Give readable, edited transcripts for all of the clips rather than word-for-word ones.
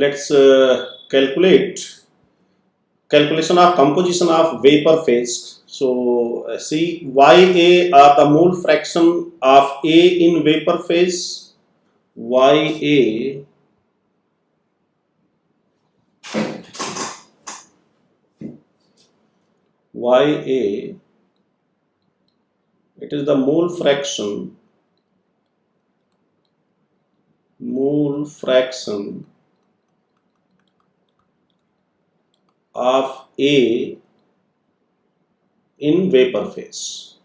let's calculation of composition of vapor phase. So see, Ya are the mole fraction of A in vapor phase. Ya it is the mole fraction of A in vapor phase.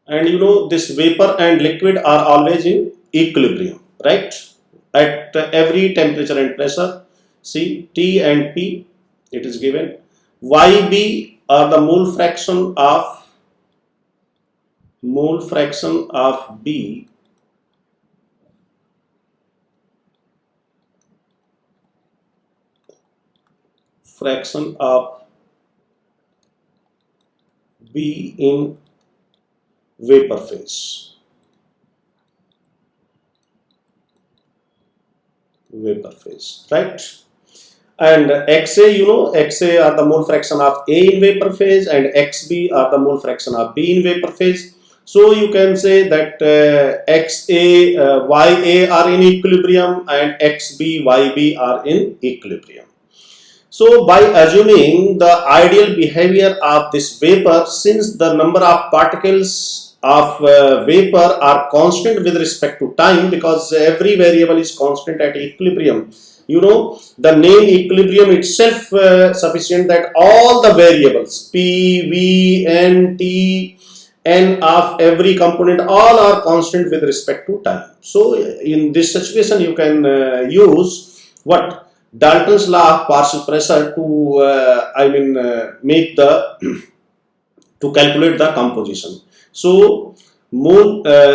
And you know, this vapor and liquid are always in equilibrium, right? At every temperature and pressure. See, T and P, it is given. Yb are the mole fraction of B in vapor phase. Right? And Xa, you know, Xa are the mole fraction of A in vapor phase, and Xb are the mole fraction of B in vapor phase. So you can say that Xa, Ya are in equilibrium, and Xb, Yb are in equilibrium. So by assuming the ideal behavior of this vapor, since the number of particles of vapor are constant with respect to time, because every variable is constant at equilibrium, you know, the name equilibrium itself sufficient that all the variables P, V, N, T, N of every component all are constant with respect to time. So in this situation you can use what? Dalton's law of partial pressure to make the to calculate the composition. So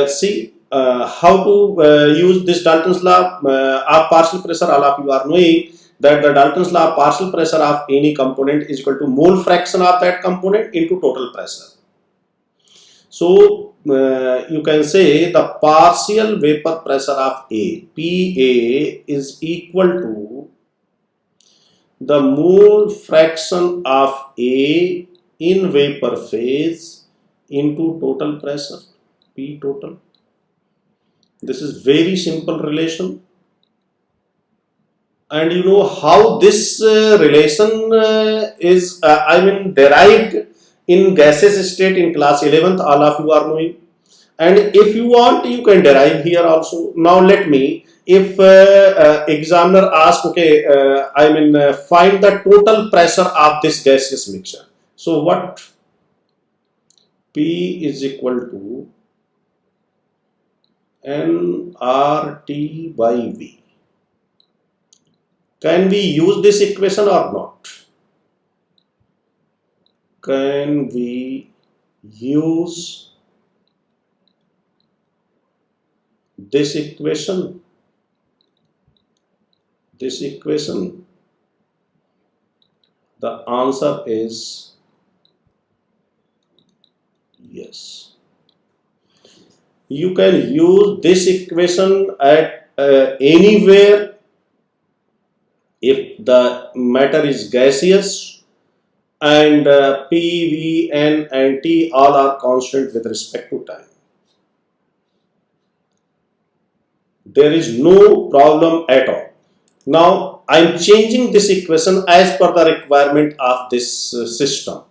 see how to use this Dalton's law of partial pressure. All of you are knowing that the Dalton's law of partial pressure of any component is equal to mole fraction of that component into total pressure. So you can say the partial vapor pressure of A, PA, is equal to the mole fraction of A in vapor phase into total pressure, P total. This is very simple relation. And you know how this relation is derived in gaseous state in class 11th, all of you are knowing. And if you want, you can derive here also. Now let me, if examiner asks, okay, find the total pressure of this gaseous mixture. So what? P is equal to nRT by V. Can we use this equation or not? Can we use this equation? The answer is yes. You can use this equation at anywhere if the matter is gaseous and P, V, N and T all are constant with respect to time. There is no problem at all. Now I am changing this equation as per the requirement of this system.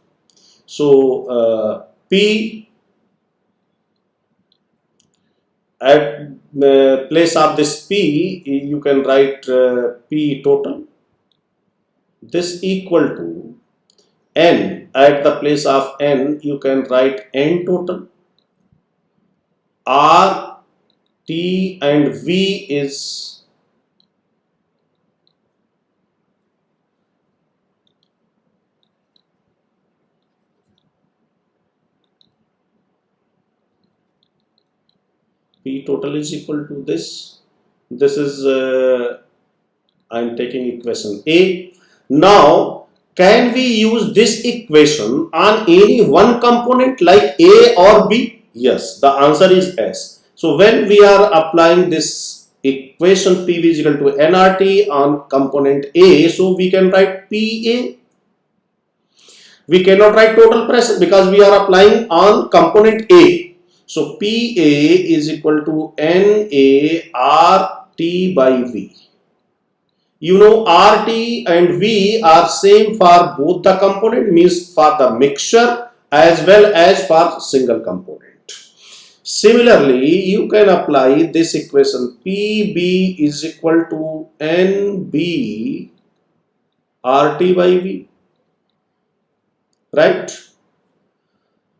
So P at place of this P, you can write P total. This equal to N. At the place of N, you can write N total. R, T and V is P total is equal to this. This is I am taking equation A. Now can we use this equation on any one component like A or B? Yes, the answer is yes. So when we are applying this equation PV is equal to nRT on component A, so we can write PA. We cannot write total pressure because we are applying on component A. So PA is equal to NA RT by V. You know RT and V are same for both the component, means for the mixture as well as for single component. Similarly, you can apply this equation PB is equal to NB RT by V, right?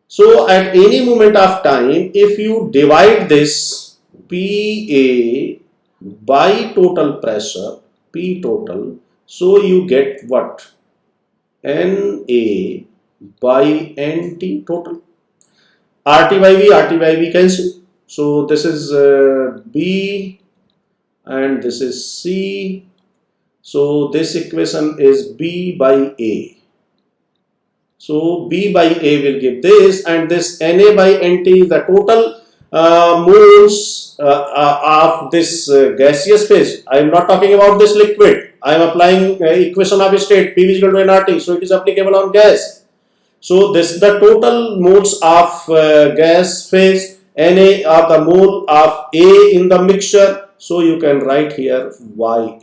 So at any moment of time, if you divide this PA by total pressure, P total, so you get what? NA by NT total. RT by V cancel. So this is B and this is C. So this equation is B by A. So B by A will give this, and this Na by Nt is the total moles of this gaseous phase. I am not talking about this liquid. I am applying equation of state PV is equal to nRT, so it is applicable on gas. So this is the total moles of gas phase. Na are the mole of A in the mixture. So you can write here Ya.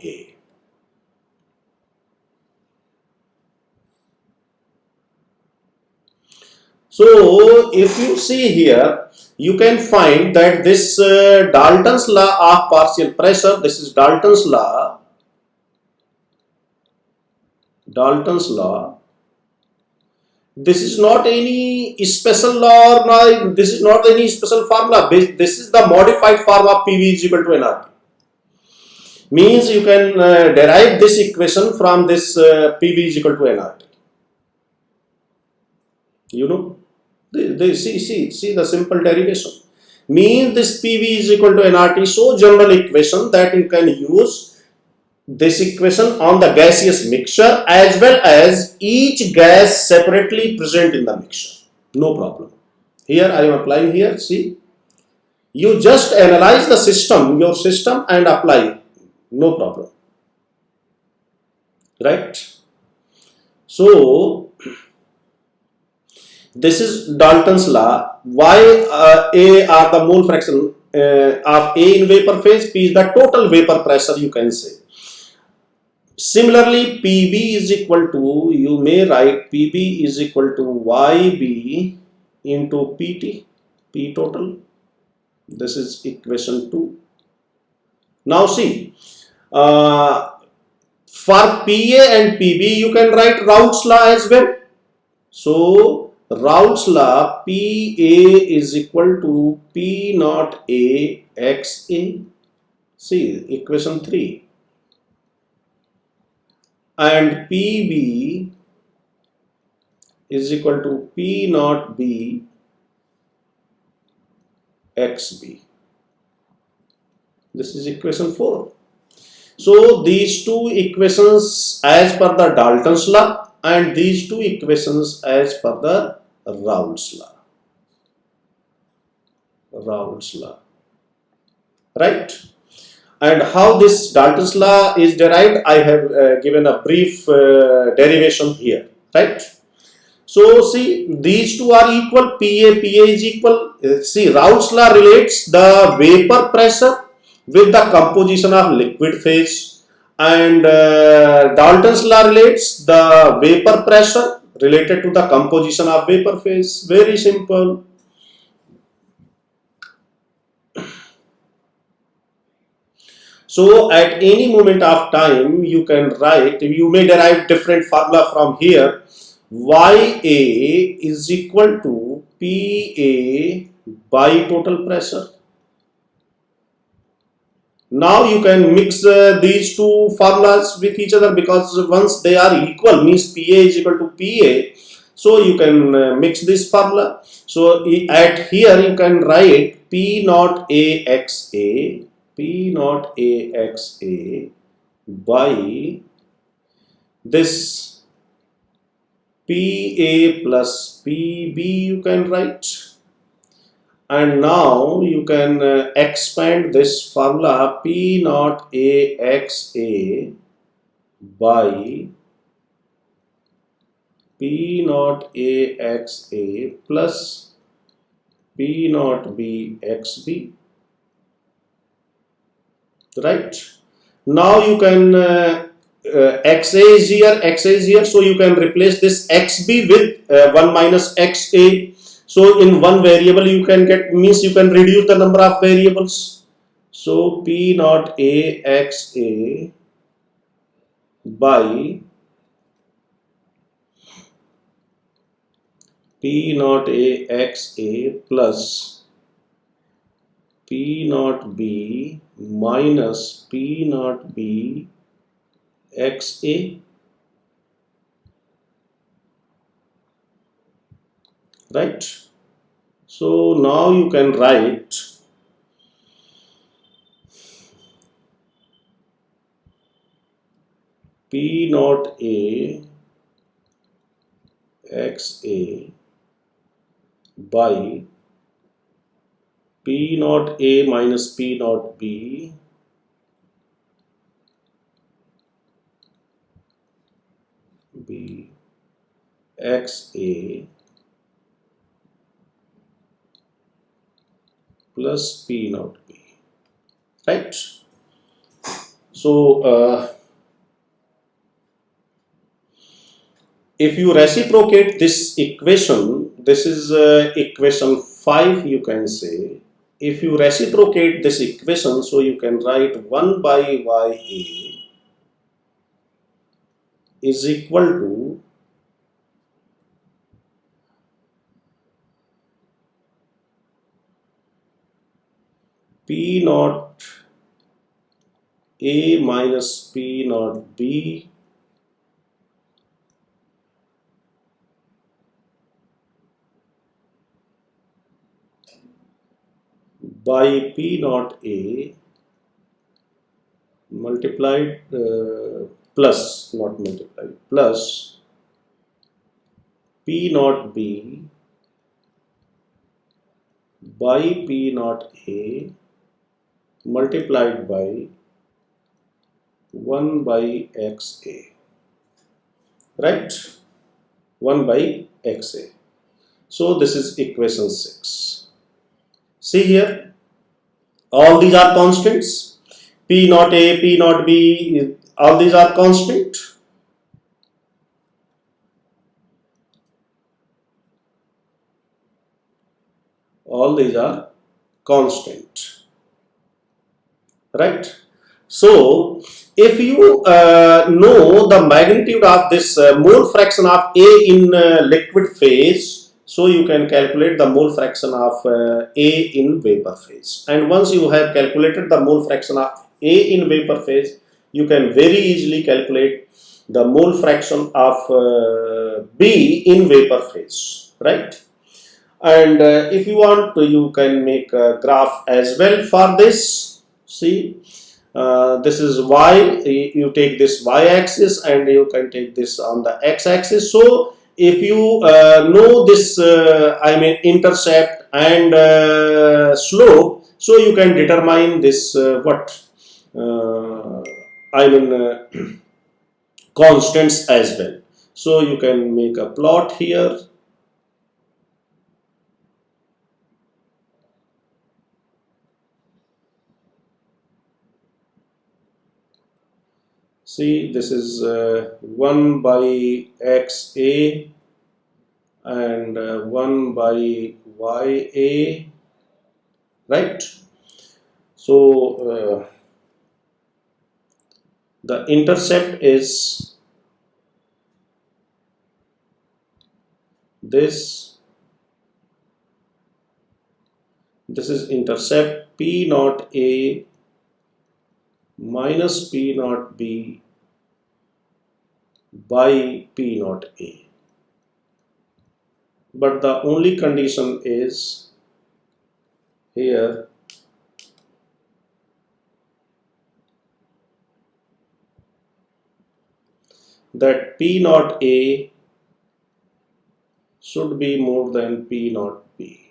So if you see here, you can find that this Dalton's law of partial pressure, this is Dalton's law. Dalton's law. This is not any special law, or this is not any special formula. This is the modified form of PV is equal to nRT. Means you can derive this equation from this PV is equal to nRT. You know, they see the simple derivation. Means this PV is equal to nRT, so general equation that you can use this equation on the gaseous mixture as well as each gas separately present in the mixture. No problem. Here I am applying here. See, you just analyze the system, your system, and apply. No problem. Right? So this is Dalton's law. A are the mole fraction of A in vapor phase. P is the total vapor pressure, you can say. Similarly, PB is equal to, you may write PB is equal to YB into PT, P total. This is equation 2. Now see, for PA and PB, you can write Raoult's law as well. So, Raoult's law, PA is equal to P naught A XA. See, equation 3. And PB is equal to P naught B XB. This is equation 4. So these two equations as per the Dalton's law and these two equations as per the Raoult's law. Raoult's law. Right? And how this Dalton's law is derived, I have given a brief derivation here, right? So see, these two are equal, PA is equal. See, Raoult's law relates the vapor pressure with the composition of liquid phase, and Dalton's law relates the vapor pressure related to the composition of vapor phase. Very simple. So at any moment of time, you can write, you may derive different formula from here. Ya is equal to PA by total pressure. Now you can mix these two formulas with each other, because once they are equal, means PA is equal to PA. So you can mix this formula. So at here you can write P naught AXA. P naught AXA by this PA plus PB you can write. And now you can expand this formula P naught AXA by P naught AXA plus P naught BXB, right? Now you can XA is here, so you can replace this XB with 1 minus XA. So in one variable you can get, means you can reduce the number of variables. So P naught AXA by P naught AXA plus P naught B minus P naught B XA, right? So now you can write P naught A XA by P naught A minus P naught B B XA plus P naught B, right? So if you reciprocate this equation, this is equation 5 you can say. If you reciprocate this equation, so you can write 1 by YA is equal to P naught A minus P naught B by P naught A multiplied plus, not multiplied, plus P naught B by P naught A multiplied by 1 by XA, right? 1 by XA. So this is equation 6. See here, all these are constants. P naught A, P naught B, all these are constant. All these are constant, right? So if you know the magnitude of this mole fraction of A in liquid phase, so you can calculate the mole fraction of A in vapor phase. And once you have calculated the mole fraction of A in vapor phase, you can very easily calculate the mole fraction of B in vapor phase, right? And if you want to, you can make a graph as well for this. See, this is y, you take this y-axis and you can take this on the x-axis. So if you know this I mean intercept and slope, so you can determine this I mean constants as well. So you can make a plot here. See, this is 1 by XA and 1 by YA, right? So the intercept is this. This is intercept P naught A minus P naught B by P naught A. But the only condition is here that P naught A should be more than P naught B.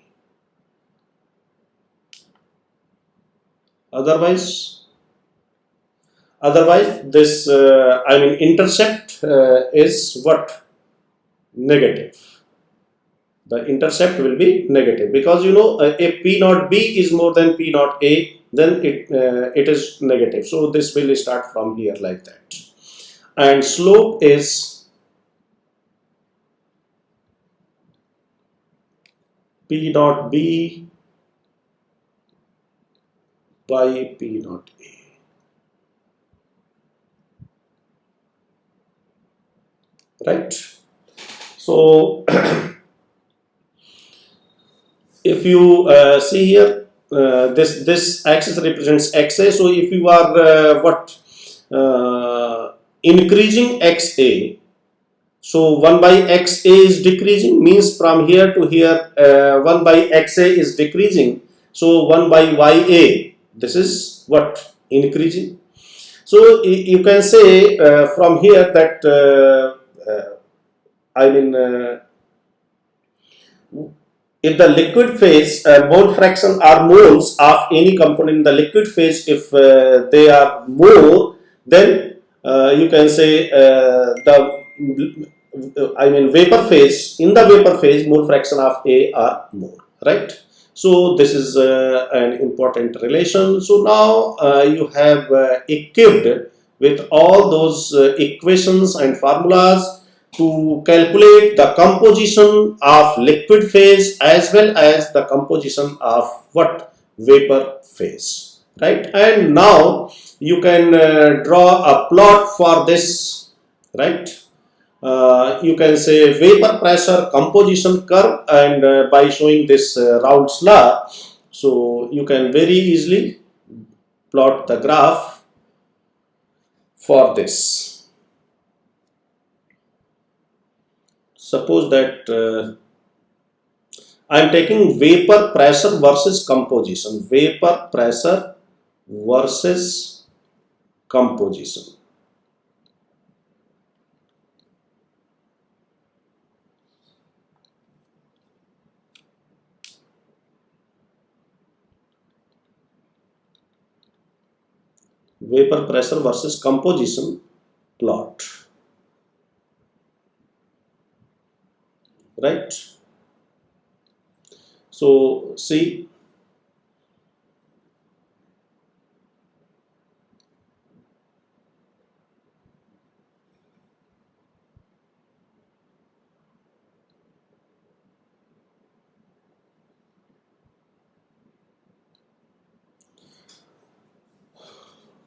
Otherwise this intercept is what? Negative. The intercept will be negative, because if P naught B is more than P naught A, then it is negative. So this will start from here like that. And slope is P naught B by P naught A. Right? So if you see here, this axis represents XA. So if you are increasing XA, so 1 by XA is decreasing, means from here to here 1 by XA is decreasing. So 1 by YA, this is what? Increasing. So you can say from here that if the liquid phase mole fraction are moles of any component in the liquid phase, if they are more, then you can say vapor phase, in the vapor phase mole fraction of A are more, right? So this is an important relation. So now you have equipped with all those equations and formulas to calculate the composition of liquid phase as well as the composition of what? Vapor phase, right? And now you can draw a plot for this, right? You can say vapor pressure composition curve, and by showing this Raoult's law, so you can very easily plot the graph for this. Suppose that I am taking vapor pressure versus composition. Vapor pressure versus composition. Vapor pressure versus composition plot. Right? So see,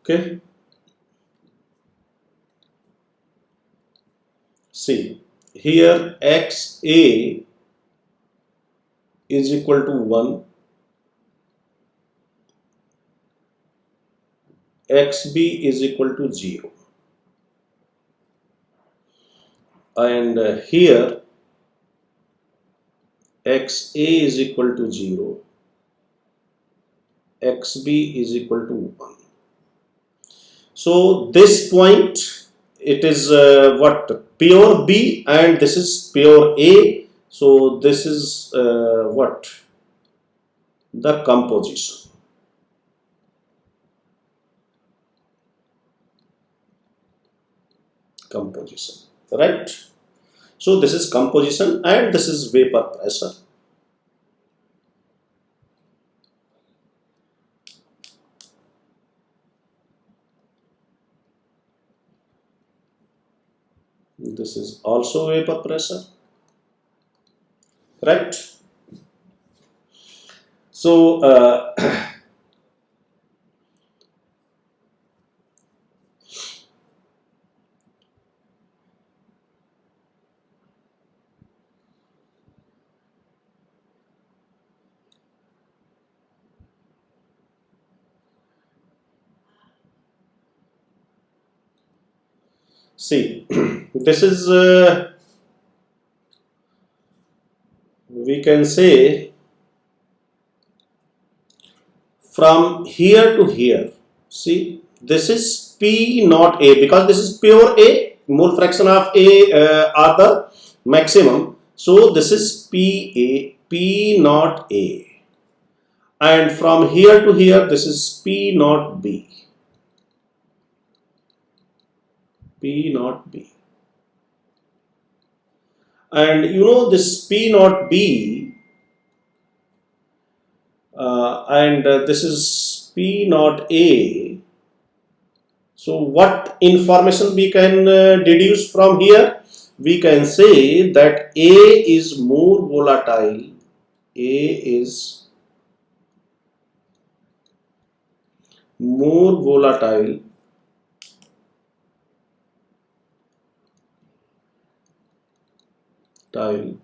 okay, see here XA is equal to 1, XB is equal to 0, and here XA is equal to 0, XB is equal to 1. So this point, it is what? Pure B, and this is pure A. So this is what? The composition. Composition, right? So this is composition and this is vapor pressure. This is also vapor pressure, right? So see, this is we can say from here to here. See, this is P not A, because this is pure A, mole fraction of A are the maximum. So this is P naught A, and from here to here this is P naught B, and you know this P naught B, and this is P naught A. So what information we can deduce from here? We can say that A is more volatile. A is more volatile than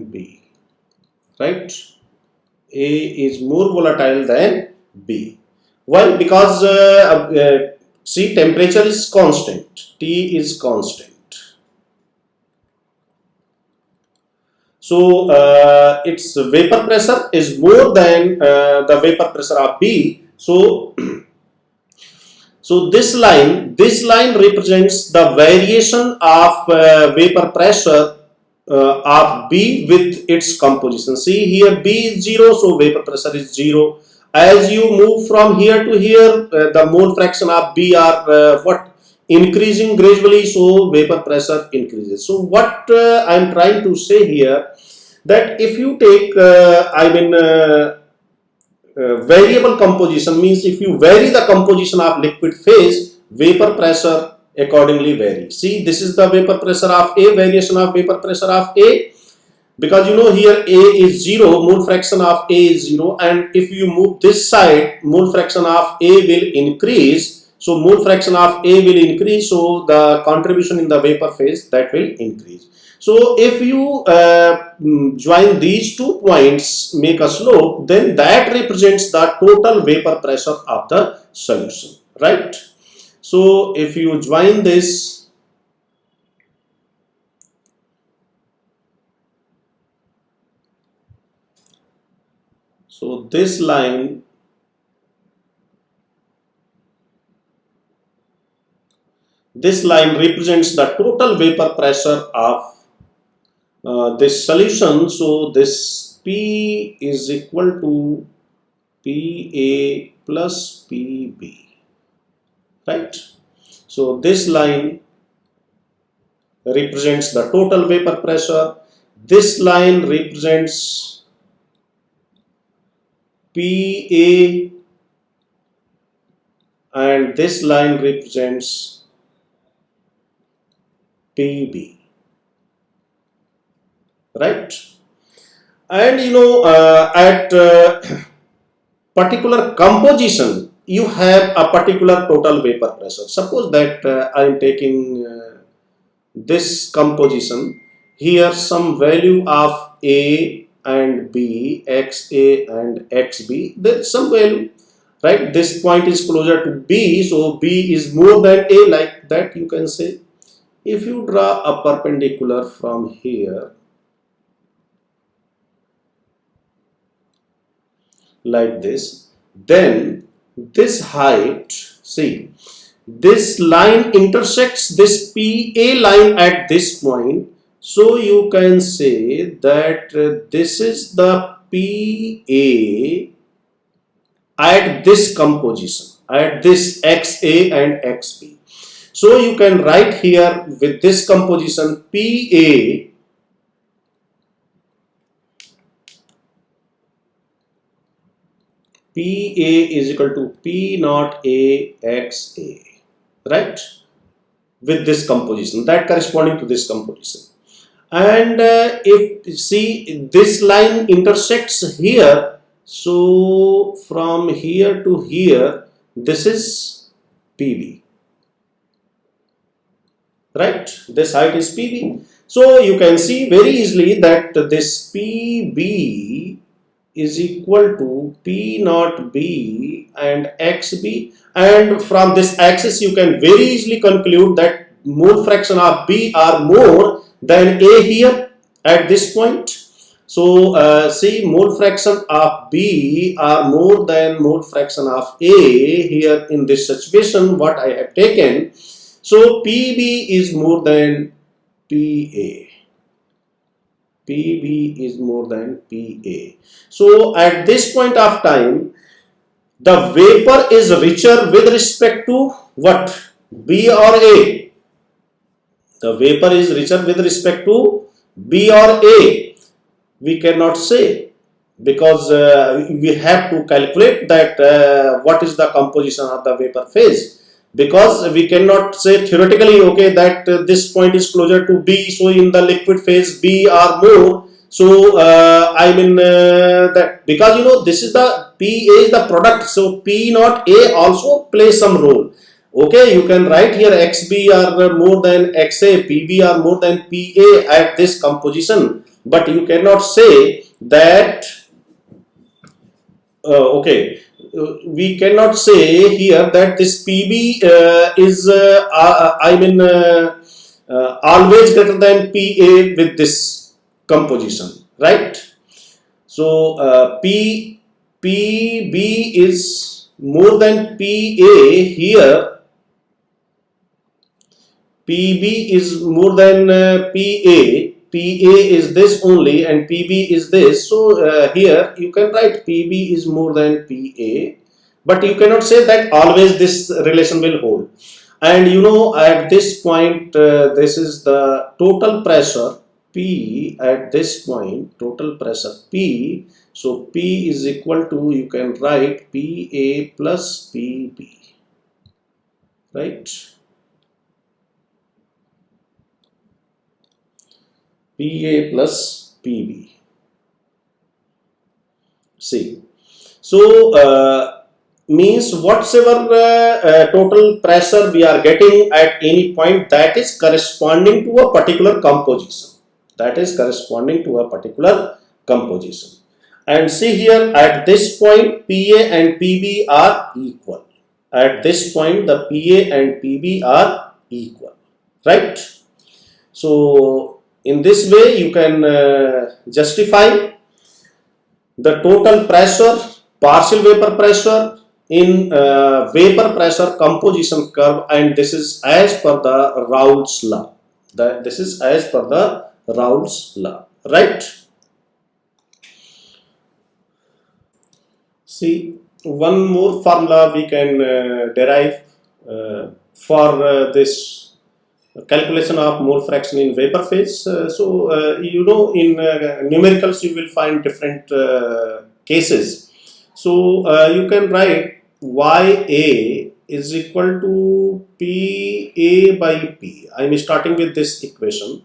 B, right? A is more volatile than B. Why? Because see, temperature is constant, T is constant. So its vapor pressure is more than the vapor pressure of B. So so this line represents the variation of vapor pressure of B with its composition. See here, B is 0, so vapor pressure is 0. As you move from here to here, the mole fraction of B are increasing gradually, so vapor pressure increases. So what I am trying to say here, that if you take variable composition, means if you vary the composition of liquid phase, vapor pressure accordingly varies. See, this is the vapor pressure of A, variation of vapor pressure of A, because you know here A is 0, mole fraction of A is 0, and if you move this side, mole fraction of A will increase. So mole fraction of A will increase, so the contribution in the vapor phase, that will increase. So if you join these 2 points, make a slope, then that represents the total vapor pressure of the solution, right? So if you join this, so this line represents the total vapor pressure of this solution. So this P is equal to PA plus PB, right? So this line represents the total vapor pressure. This line represents PA, and this line represents PB, right? And you know, at particular composition, you have a particular total vapor pressure. Suppose that I am taking this composition, here some value of A and B, XA and XB, there is some value, right? This point is closer to B, so B is more than A, like that you can say. If you draw a perpendicular from here, like this, then this height, see, this line intersects this PA line at this point, so you can say that this is the PA at this composition, at this XA and XB. So you can write here with this composition PA is equal to P naught A XA, right? With this composition, that corresponding to this composition. And if see, this line intersects here, so from here to here, this is PB, right? This height is PB. So you can see very easily that this PB is equal to P naught B and XB, and from this axis you can very easily conclude that mole fraction of B are more than A here at this point. So see, mole fraction of B are more than mole fraction of A here in this situation what I have taken. So PB is more than PA. PB is more than PA. So at this point of time, the vapor is richer with respect to what? B or A? The vapor is richer with respect to B or A? We cannot say, because we have to calculate that what is the composition of the vapor phase, because we cannot say theoretically, okay, that this point is closer to B, so in the liquid phase B are more. So I mean that, because this is the PA is the product, so P not A also plays some role. Okay, you can write here XB are more than XA, PB are more than PA at this composition, but you cannot say that okay, we cannot say here that this PB is I mean always greater than PA with this composition, right? So PB is more than PA here. PB is more than PA. PA is this only and PB is this. So here you can write PB is more than PA, but you cannot say that always this relation will hold. And at this point, this is the total pressure P at this point, total pressure P. So P is equal to, you can write PA plus PB, right? PA plus PB. See, so means whatsoever total pressure we are getting at any point, that is corresponding to a particular composition. That is corresponding to a particular composition. And see here, at this point, PA and PB are equal. At this point, the PA and PB are equal, right? So in this way, you can justify the total pressure, partial vapor pressure in vapor pressure composition curve, and this is as per the Raoult's law. This is as per the Raoult's law, right? See, one more formula we can derive for this calculation of mole fraction in vapor phase. So in numericals you will find different cases. So you can write YA is equal to PA by P. I am starting with this equation.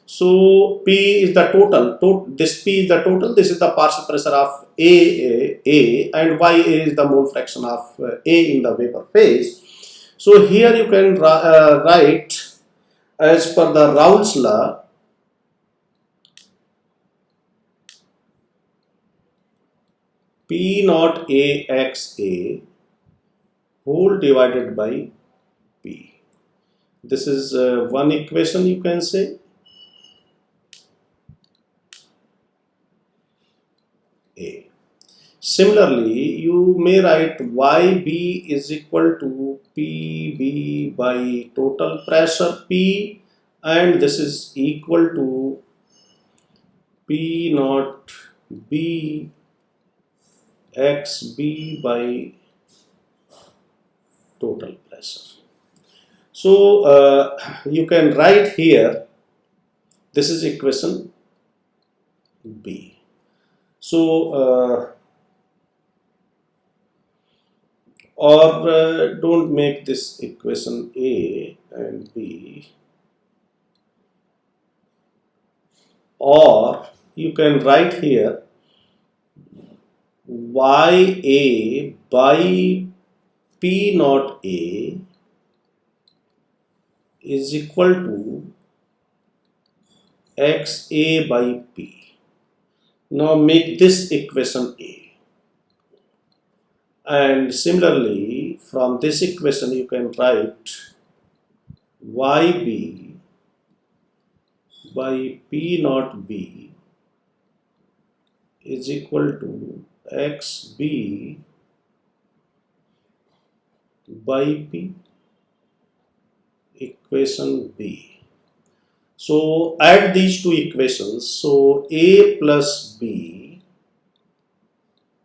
So P is the total. This P is the total. This is the partial pressure of A, and YA is the mole fraction of A in the vapor phase. So here you can write, as per the Raoult's law, P naught AXA whole divided by P. This is one equation, you can say. A. Similarly, you may write YB is equal to PB by total pressure P, and this is equal to P naught B XB by total pressure. So you can write here, this is equation B. So don't make this equation A and B, or you can write here YA by P naught A is equal to XA by P. Now make this equation A. And similarly, from this equation you can write YB by P naught B is equal to XB by P, equation B. So add these two equations. So A plus B,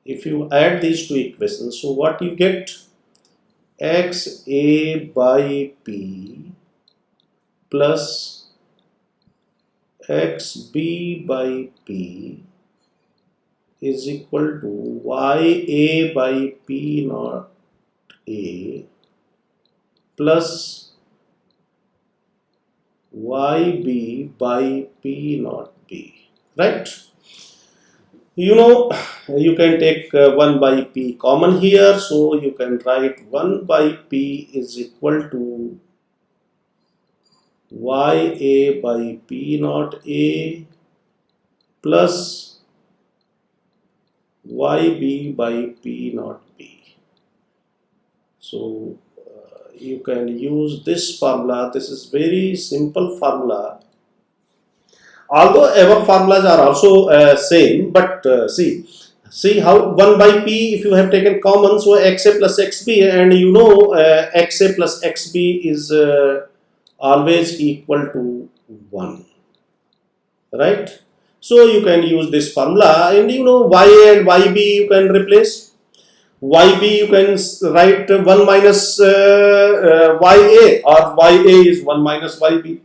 if you add these two equations, so what you get? XA by P plus XB by P is equal to YA by P naught A plus YB by P naught B, right? You know, you can take 1 by P common here, so you can write 1 by P is equal to YA by P naught A plus YB by P naught B. So you can use this formula. This is very simple formula. Although above formulas are also same, but see how 1 by P, if you have taken common, so XA plus XB, and you know XA plus XB is always equal to 1, right? So you can use this formula, and you know YA and YB you can replace. YB you can write 1 minus YA, or YA is 1 minus YB.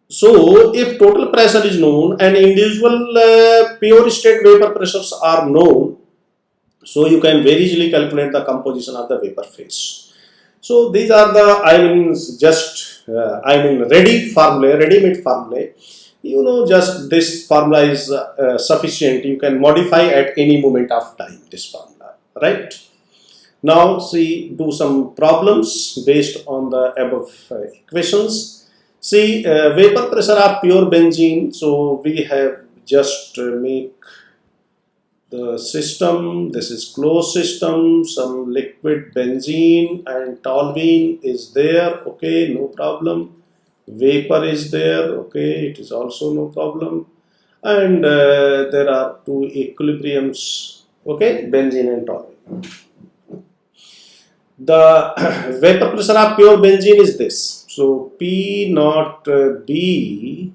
So if total pressure is known and individual pure state vapor pressures are known, so you can very easily calculate the composition of the vapor phase. So these are the ready formulae, ready-made formulae. You know, just this formula is sufficient. You can modify at any moment of time this formula, right? Now see, do some problems based on the above equations. See, vapor pressure of pure benzene. So we have just make the system. This is closed system. Some liquid benzene and toluene is there. Okay, no problem. Vapor is there. Okay, it is also no problem. And there are two equilibriums. Okay, benzene and toluene. The vapor pressure of pure benzene is this. So P naught B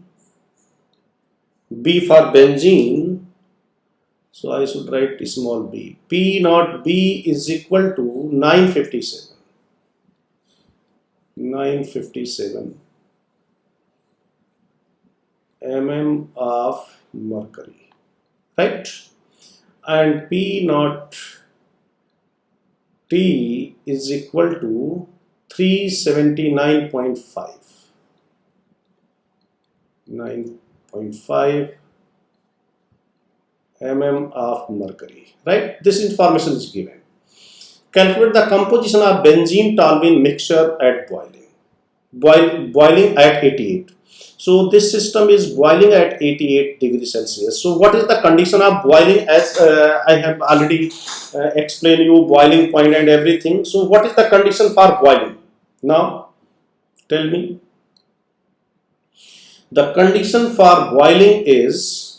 for benzene. So I should write small b. P naught B is equal to 957. 957 mm of mercury, right? And P naught T is equal to 379.5. 9.5 mm of mercury, right? This information is given. Calculate the composition of benzene toluene mixture at boiling. Boiling at 88. So this system is boiling at 88 degrees Celsius. So what is the condition of boiling? As I have already explained you boiling point and everything. So what is the condition for boiling? Now tell me. The condition for boiling is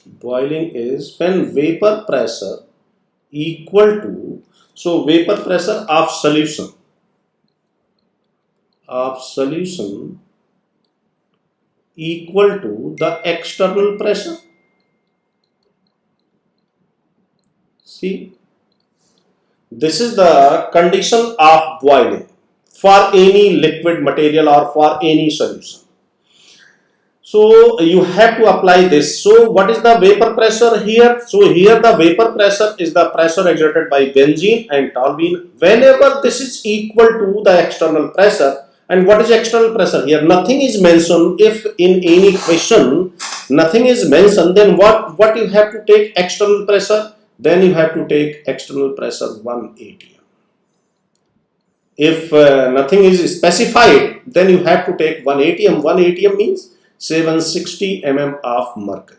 boiling is when vapor pressure equal to, so vapor pressure of solution equal to the external pressure. See, this is the condition of boiling for any liquid material or for any solution. So you have to apply this. So what is the vapor pressure here? So here the vapor pressure is the pressure exerted by benzene and toluene whenever this is equal to the external pressure. And what is external pressure here? Nothing is mentioned. If in any question nothing is mentioned, then what you have to take external pressure? Then you have to take external pressure 1 atm. If nothing is specified, then you have to take 1 atm. 1 atm means 760 mm of mercury.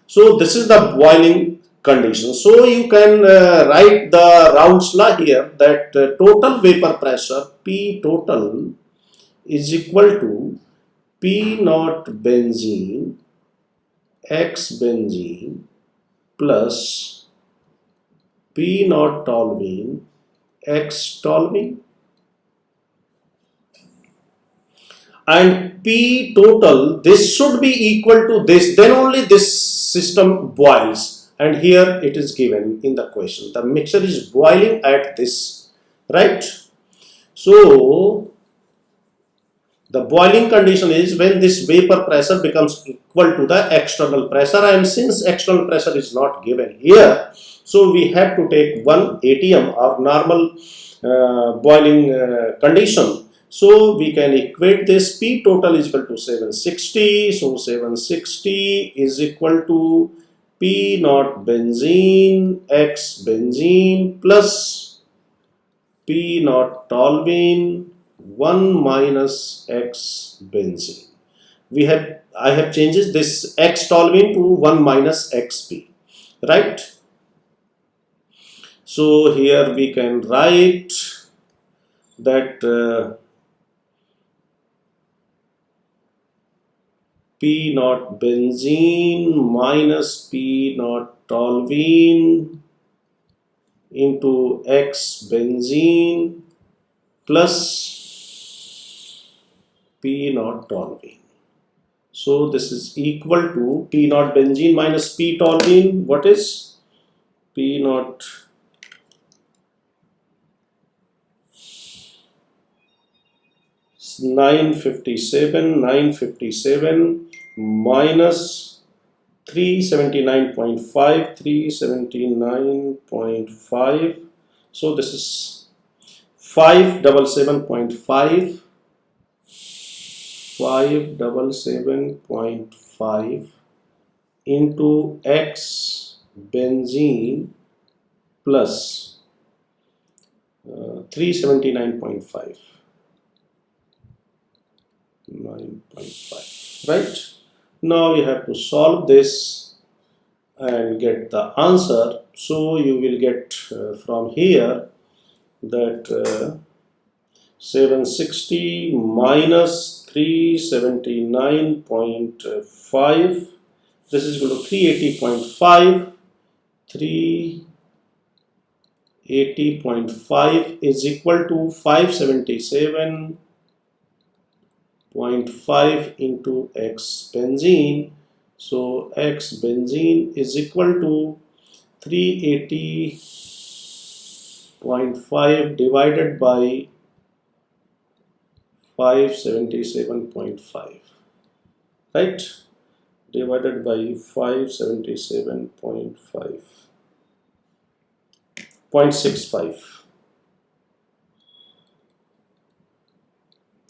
So this is the boiling condition. So you can write the Raoult's law here that total vapor pressure P total is equal to P naught benzene X benzene plus P naught toluene X toluene, and P total, this should be equal to this, then only this system boils, and here it is given in the question. The mixture is boiling at this, right? So the boiling condition is when this vapor pressure becomes equal to the external pressure, and since external pressure is not given here, so we have to take 1 atm or normal boiling condition. So we can equate this. P total is equal to 760. So 760 is equal to P naught benzene X benzene plus P naught toluene 1 minus X benzene. I have changes this X toluene to 1 minus XP, right? So here we can write that P naught benzene minus P naught toluene into X benzene plus P naught toluene. So this is equal to P naught benzene minus P toluene. What is P naught nine fifty seven minus 379.5. So this is 577.5 into X benzene plus 379.5, 9.5, right? Now you have to solve this and get the answer. So you will get from here that 760 minus 379.5, this is equal to 380.5. 380.5 is equal to 577.5 into X benzene. So X benzene is equal to 380.5 divided by 577.5, right? Divided by 577.5, 0.65,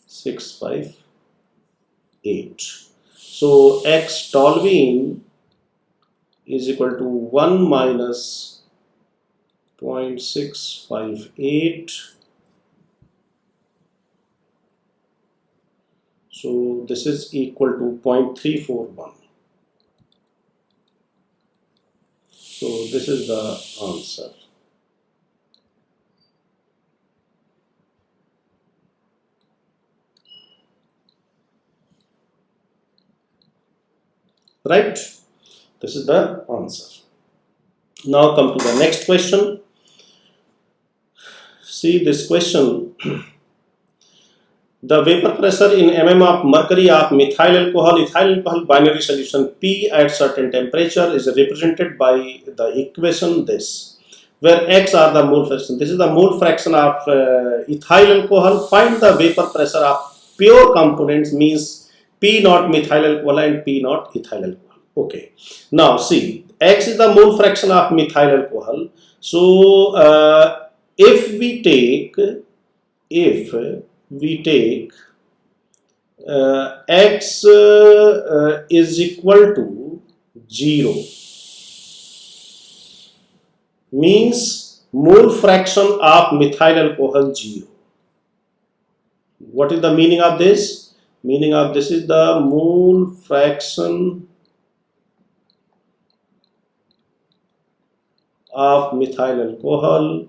658. So X toluene is equal to 1 minus 0.658. So this is equal to 0.341. So this is the answer. Right? This is the answer. Now come to the next question. See this question. The vapor pressure in mm of mercury of methyl alcohol binary solution P at certain temperature is represented by the equation this, where X are the mole fraction. This is the mole fraction of ethyl alcohol. Find the vapor pressure of pure components, means P naught methyl alcohol and P naught ethyl alcohol. Okay. Now see, X is the mole fraction of methyl alcohol. So if we take X is equal to 0, means mole fraction of methyl alcohol 0. What is the meaning of this? Meaning of this is the mole fraction of methyl alcohol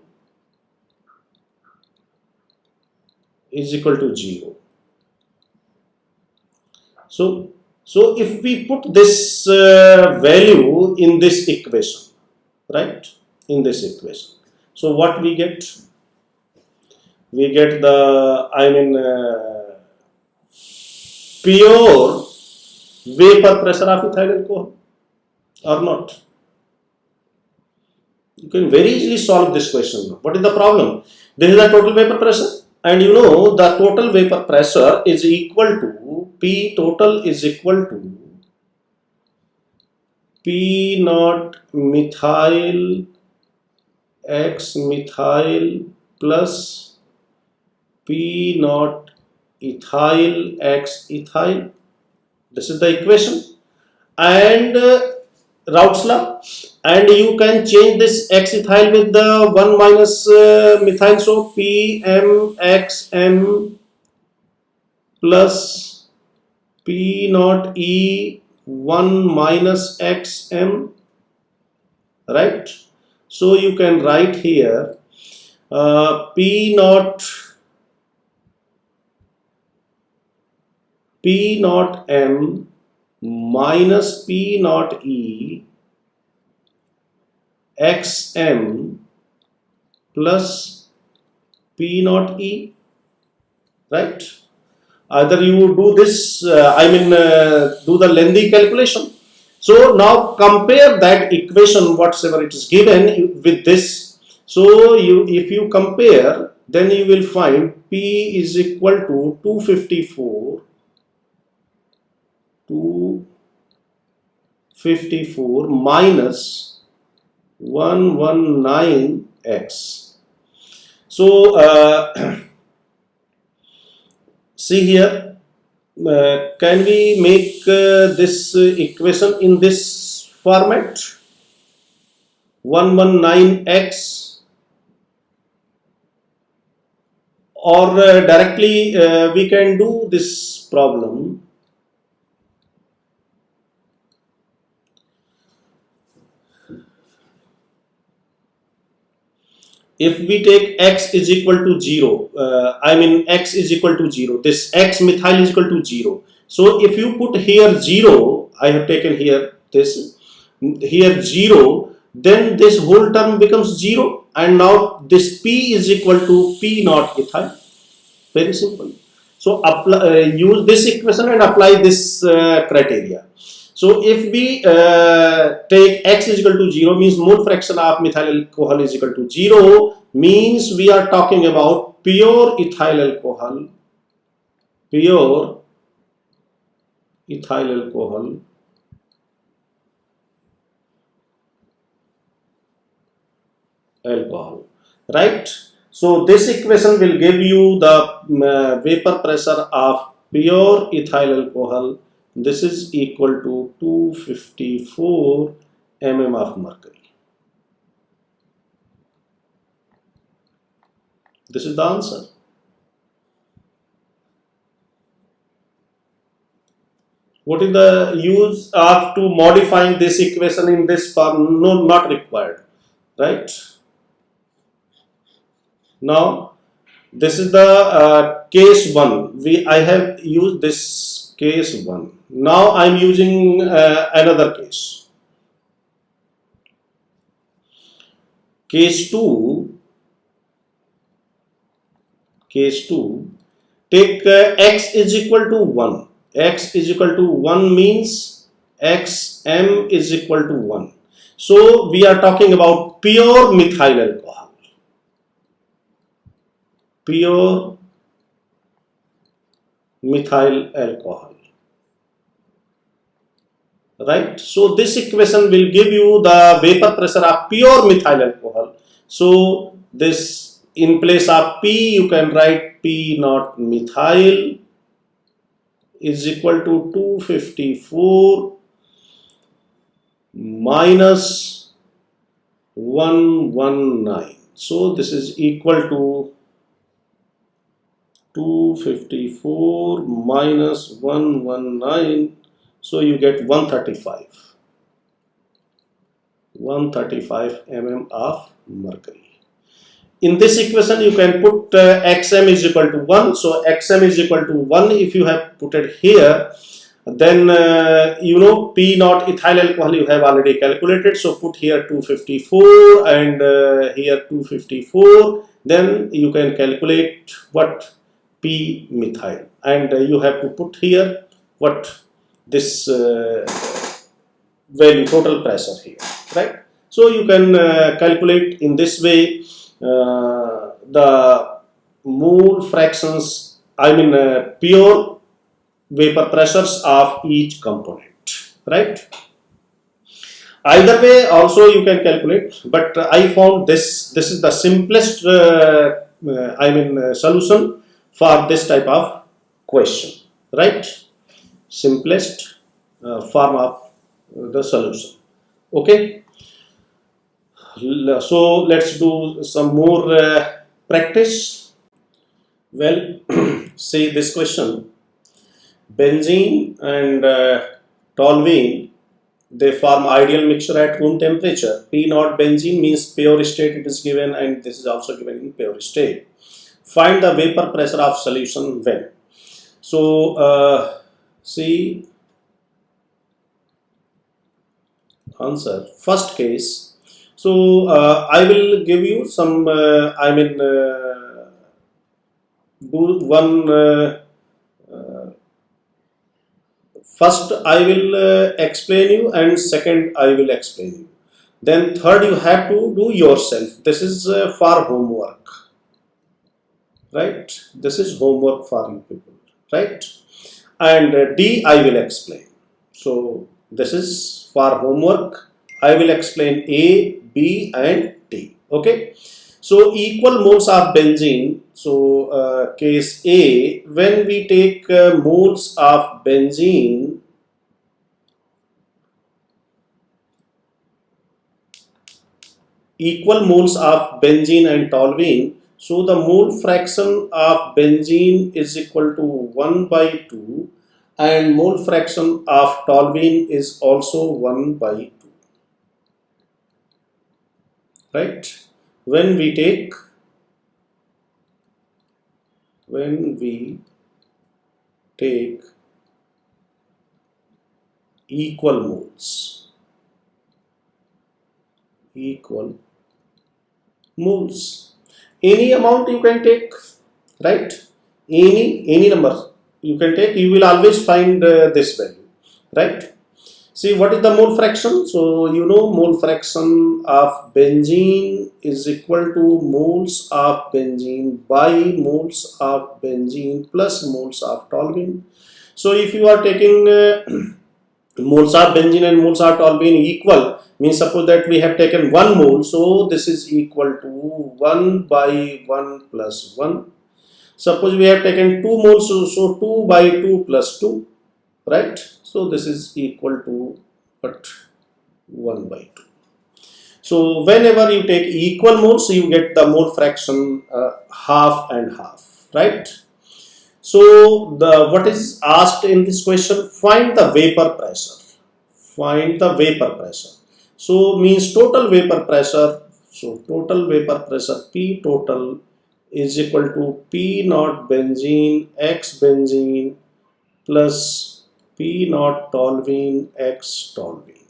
is equal to 0. So if we put this value in this equation, right, in this equation, so what we get? We get the, pure vapor pressure of ethyl alcohol or not? You can very easily solve this question. What is the problem? This is the total vapor pressure, and you know the total vapor pressure is equal to P total is equal to P naught methyl X methyl plus P naught ethyl X ethyl. This is the equation, and Raoult's law, and you can change this X ethyl with the 1 minus methyl, so PMXM plus P naught E 1 minus XM, right? So you can write here P naught M minus P naught E XM plus P naught E, right? Either you do this, do the lengthy calculation. So now compare that equation, whatever it is given, with this. So if you compare, then you will find P is equal to 254 minus 119x. So see here, can we make this equation in this format? 119x, or directly we can do this problem. If we take x is equal to 0, x is equal to 0, this x methyl is equal to 0. So if you put here 0, I have taken here this, here 0, then this whole term becomes 0, and now this P is equal to P naught ethyl. Very simple. So use this equation and apply this criteria. So if we take x is equal to 0, means mole fraction of methyl alcohol is equal to 0, means we are talking about pure ethyl alcohol, right? So this equation will give you the vapor pressure of pure ethyl alcohol. This is equal to 254 mm of mercury. This is the answer. What is the use of to modifying this equation in this form? No, not required, right? Now this is the case 1. I have used this case 1. Now I am using another case. Case 2. Take x is equal to 1. X is equal to 1 means xm is equal to 1. So we are talking about pure methyl alcohol. Pure methyl alcohol, right? So this equation will give you the vapor pressure of pure methyl alcohol. So this, in place of P, you can write P naught methyl is equal to 254 minus 119. So this is equal to 254 minus 119, so you get 135 mm of mercury. In this equation you can put xm is equal to 1, so xm is equal to 1 if you have put it here, Then P naught ethyl alcohol you have already calculated, so put here 254 and here 254. Then you can calculate what P methyl, and you have to put here what this value, total pressure here, right? So you can calculate in this way the mole fractions, pure vapor pressures of each component, right? Either way also you can calculate, but I found this is the simplest solution for this type of question, right? Simplest form of the solution. Okay, so let's do some more practice. Well, see this question: benzene and toluene, they form ideal mixture at room temperature. P naught benzene means pure state, it is given, and this is also given in pure state. Find the vapor pressure of solution when. So see answer. First case. So I will give you some do one first I will explain you, and second I will explain you. Then third you have to do yourself. This is for homework, right? This is homework for you people, right? And D I will explain. So this is for homework. I will explain A, B and D. Okay. So equal moles of benzene. So case A, when we take moles of benzene, equal moles of benzene and toluene. So the mole fraction of benzene is equal to 1 by 2 and mole fraction of toluene is also 1 by 2. Right? When we take equal moles, any amount you can take, right? Any number you can take, you will always find this value, right? See what is the mole fraction. So you know mole fraction of benzene is equal to moles of benzene by moles of benzene plus moles of toluene. So if you are taking moles of benzene and moles of toluene equal, means suppose that we have taken 1 mole, so this is equal to 1 by 1 plus 1. Suppose we have taken 2 moles, so 2 by 2 plus 2, right? So this is equal to what? 1 by 2. So whenever you take equal moles, you get the mole fraction half and half, right? So what is asked in this question? Find the vapor pressure. Find the vapor pressure. So means total vapor pressure. So total vapor pressure P total is equal to P naught benzene X benzene plus P naught toluene X toluene.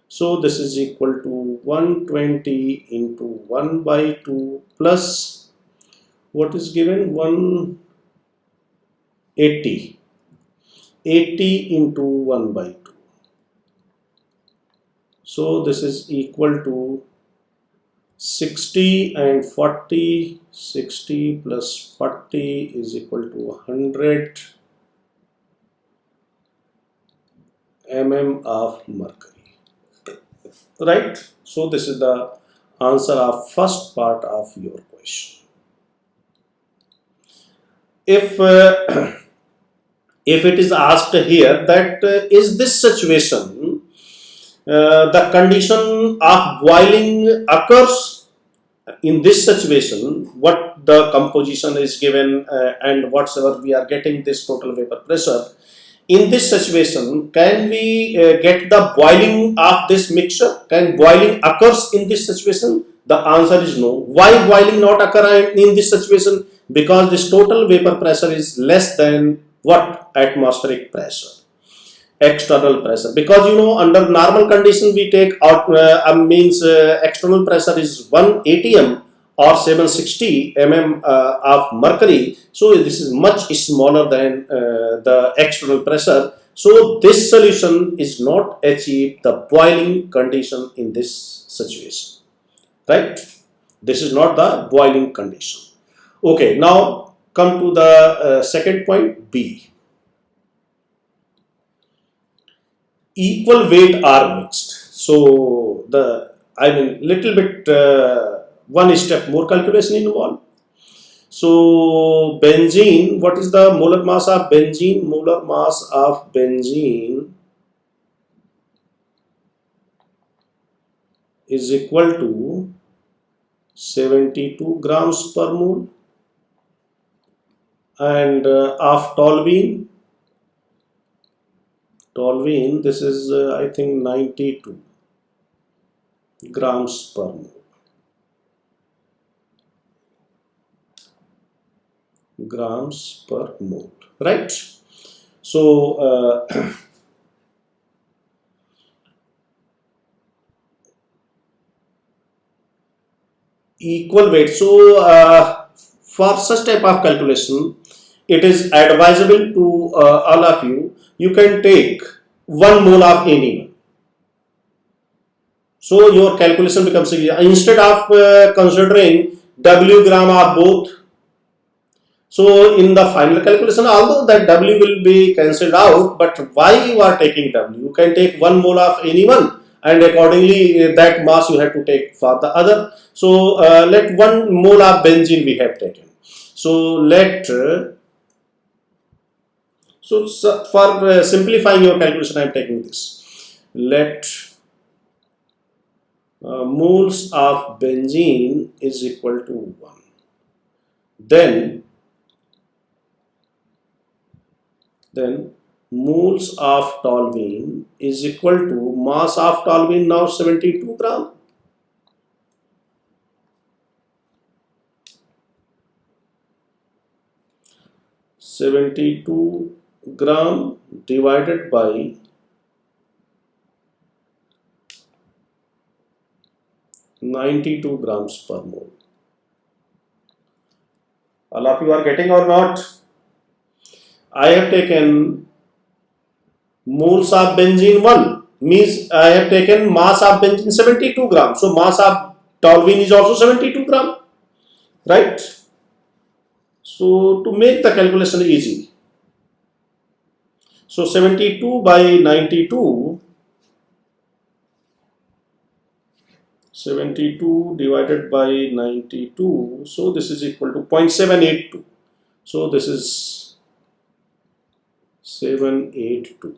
So this is equal to 120 into 1 by 2 plus what is given 180. 80 into 1 by 2. So this is equal to 60 and 40. 60 plus 40 is equal to 100 mm of mercury, right? So this is the answer of first part of your question. If it is asked here that is this situation the condition of boiling occurs, in this situation what the composition is given and whatsoever we are getting this total vapor pressure, in this situation can we get the boiling of this mixture? Can boiling occurs in this situation? The answer is no. Why boiling not occur in this situation? Because this total vapor pressure is less than what? Atmospheric pressure. external pressure, because under normal condition we take out means external pressure is 1 atm or 760 of mercury. So this is much smaller than the external pressure. So this solution is not achieve the boiling condition in this situation, right? This is not the boiling condition. Okay, now come to the second point, B. Equal weight are mixed. So little bit one step more calculation involved. So benzene, what is the molar mass of benzene? Molar mass of benzene is equal to 72 grams per mole, and of toluene, this is I think 92 grams per mole. Grams per mole, right? So equal weight. So for such type of calculation, it is advisable to all of you. You can take 1 mole of any. So your calculation becomes easy. Instead of considering W gram of both. So in the final calculation, although that W will be cancelled out, but why you are taking W? You can take 1 mole of any one, and accordingly that mass you have to take for the other. So let 1 mole of benzene we have taken. So for simplifying your calculation, I am taking this. Let moles of benzene is equal to 1. Then moles of toluene is equal to mass of toluene, now 72 gram. gram divided by 92 grams per mole. All of you are getting or not? I have taken moles of benzene 1, means I have taken mass of benzene 72 grams. So mass of toluene is also 72 gram, right? So to make the calculation easy, so 72 by 92, 72 divided by 92, so this is equal to 0.782. So this is 782,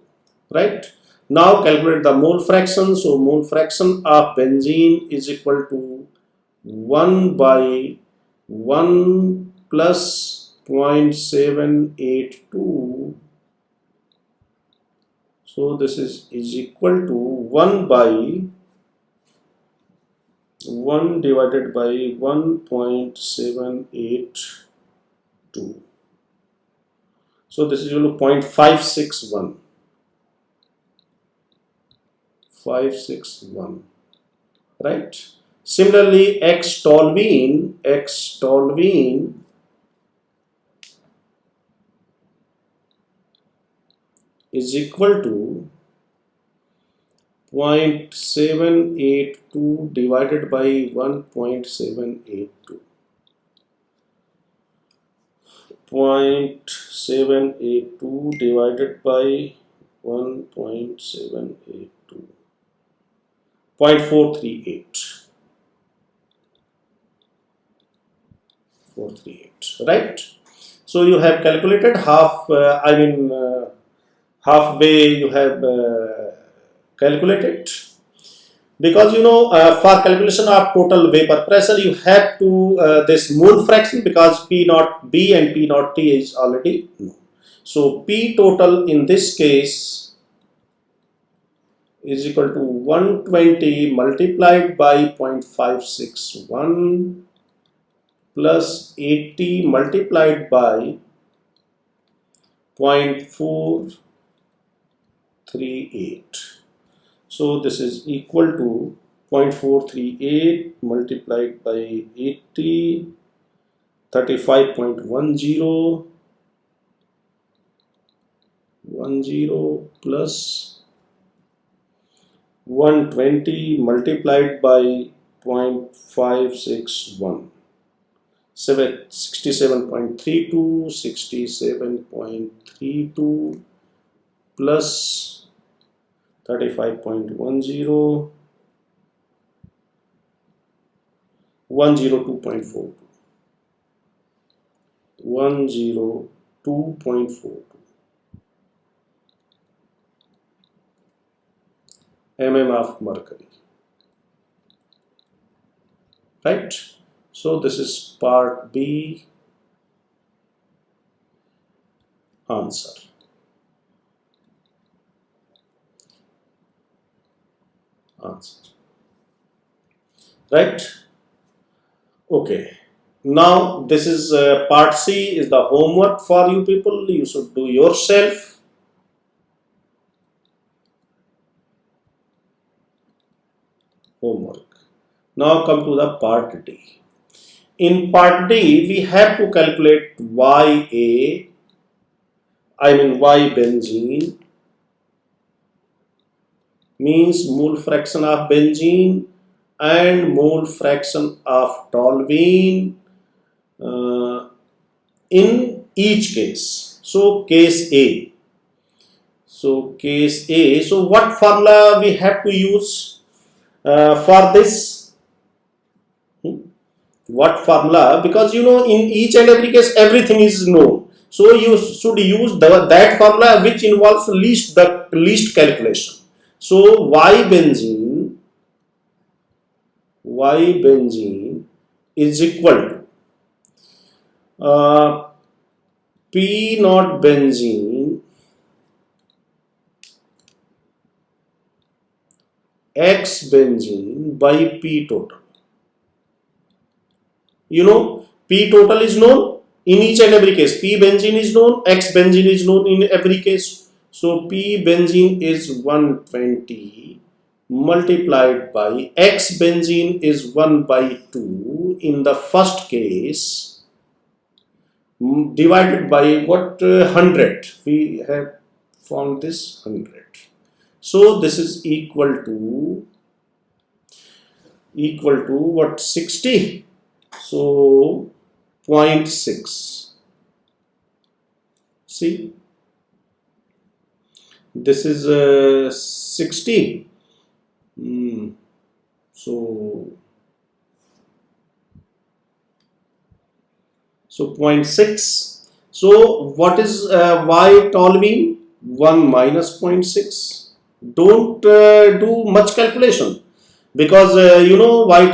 right? Now calculate the mole fraction. So mole fraction of benzene is equal to 1 by 1 plus 0.782. So this is equal to 1 by 1 divided by 1.782. So this is equal to 0.561. 561, right? Similarly, X toluene is equal to 0.782 divided by 1.782. 0.782 divided by 1.782. 0.438. 438, right? So you have calculated halfway you have calculated, because for calculation of total vapor pressure you have to this mole fraction, because P naught B and P naught T is already known. So P total in this case is equal to 120 multiplied by 0.561 plus 80 multiplied by 0.438. 38. So this is equal to 0.438 multiplied by 80, 35.10, 10 plus 120 multiplied by 0.561. 67.32, 67.32 plus 35.10, 102.42, 102.42 mm of mercury, right? So this is part B answer. Right? Okay. Now this is part C is the homework for you people. You should do yourself. Homework. Now come to the part D. In part D, we have to calculate Y benzene, means mole fraction of benzene and mole fraction of toluene in each case. So case A. So what formula we have to use for this? What formula? Because you know, in each and every case everything is known. So you should use that formula which involves the least calculation. So Y benzene is equal to P naught benzene X benzene by P total. You know, P total is known in each and every case. P benzene is known, X benzene is known in every case. So P benzene is 120 multiplied by X benzene is 1 by 2 in the first case, divided by what? 100. We have found this 100. So this is equal to what? 60. So 0.6. See, this is 60. So 0.6. So what is Y toluene? 1 minus 0.6. Don't do much calculation, because you know, Y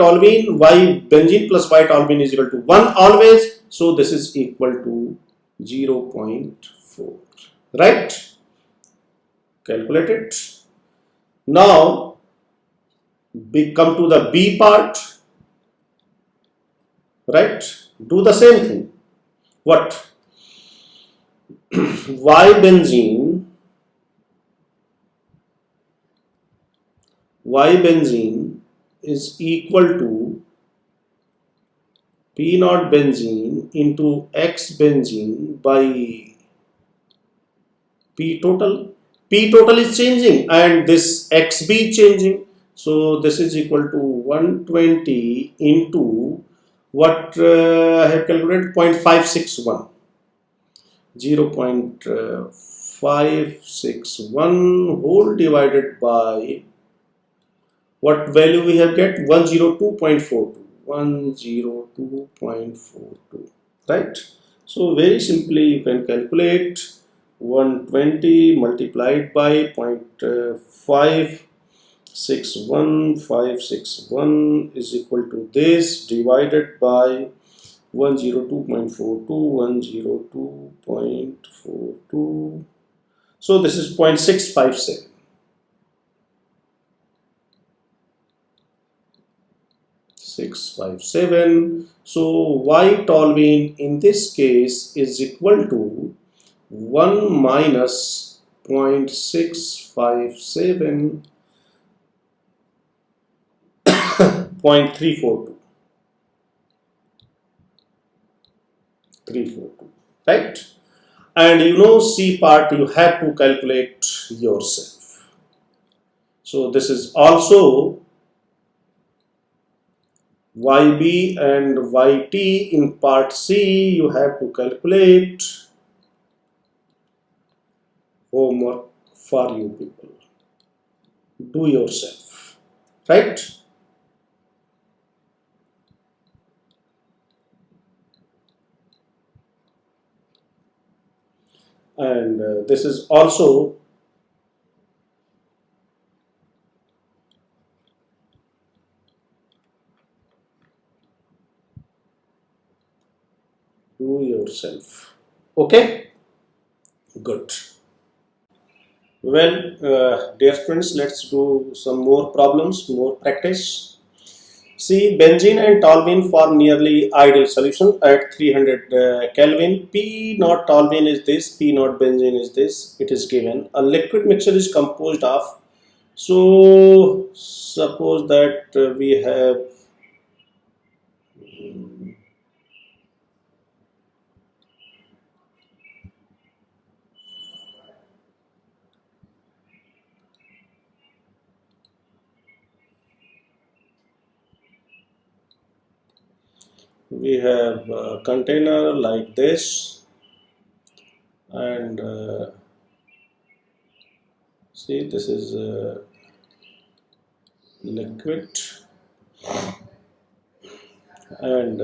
benzene plus Y toluene is equal to 1 always. So this is equal to 0.4. Right? Calculate it. Now we come to the B part. Right? Do the same thing. What? Y benzene is equal to P naught benzene into X benzene by P total. P total is changing and this XB is changing. So this is equal to 120 into what I have calculated, 0.561. 0.561 whole divided by what value we have get? 102.42. 102.42. Right? So very simply you can calculate 120 multiplied by 561 is equal to this, divided by 102.42, 102.42. So this is 0.657. 657. So Y toluene in this case is equal to 1 minus 0.657, 0.342, right? And you know, C part you have to calculate yourself. So this is also YB and YT in part C. You have to calculate. Homework for you people. Do yourself, right? And this is also do yourself. Okay, good. Well, dear friends, let's do some more problems, more practice. See, benzene and toluene form nearly ideal solution at 300 Kelvin. P naught toluene is this, P naught benzene is this. It is given. A liquid mixture is composed of. So, suppose that we have a container like this, and see, this is liquid, and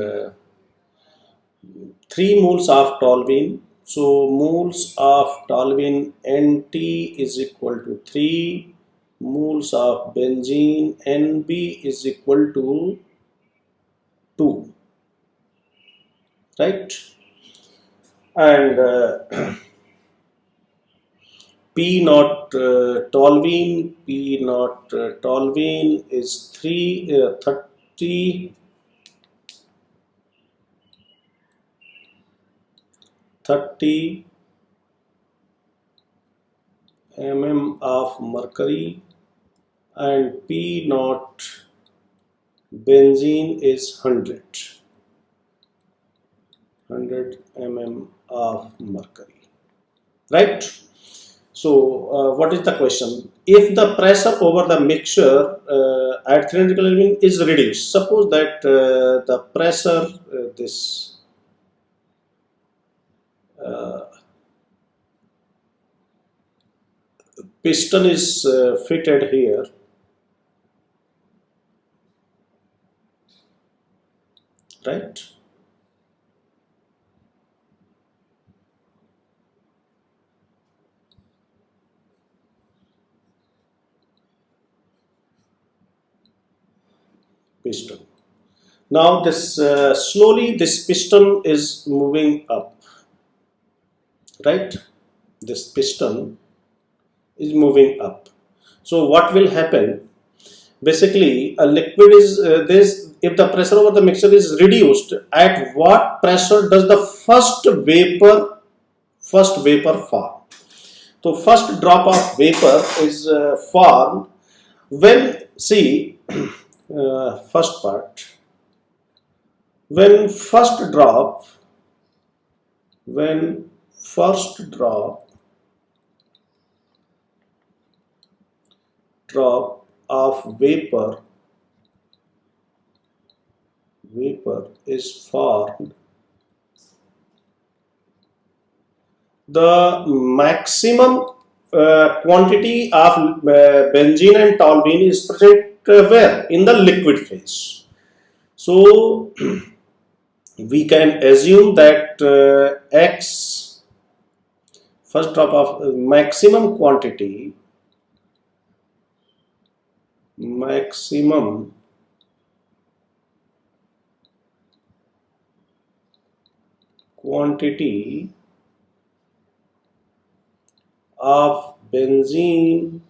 3 moles of toluene. So moles of toluene NT is equal to 3, moles of benzene NB is equal to 2, right? And P naught toluene is 30 mm of mercury, and P naught benzene is 100 mm of mercury, right? So what is the question? If the pressure over the mixture at 300 Kelvin is reduced, suppose that the pressure, this uh, piston is fitted here, right? Piston. Now this slowly this piston is moving up, right? This piston is moving up. So what will happen? Basically, a liquid is this. If the pressure over the mixture is reduced, at what pressure does the first vapor form? So first drop of vapor is formed when, see, first part, when first drop of vapor is formed, the maximum quantity of benzene and toluene is present where? In the liquid phase. So we can assume that X, first drop of maximum quantity of benzene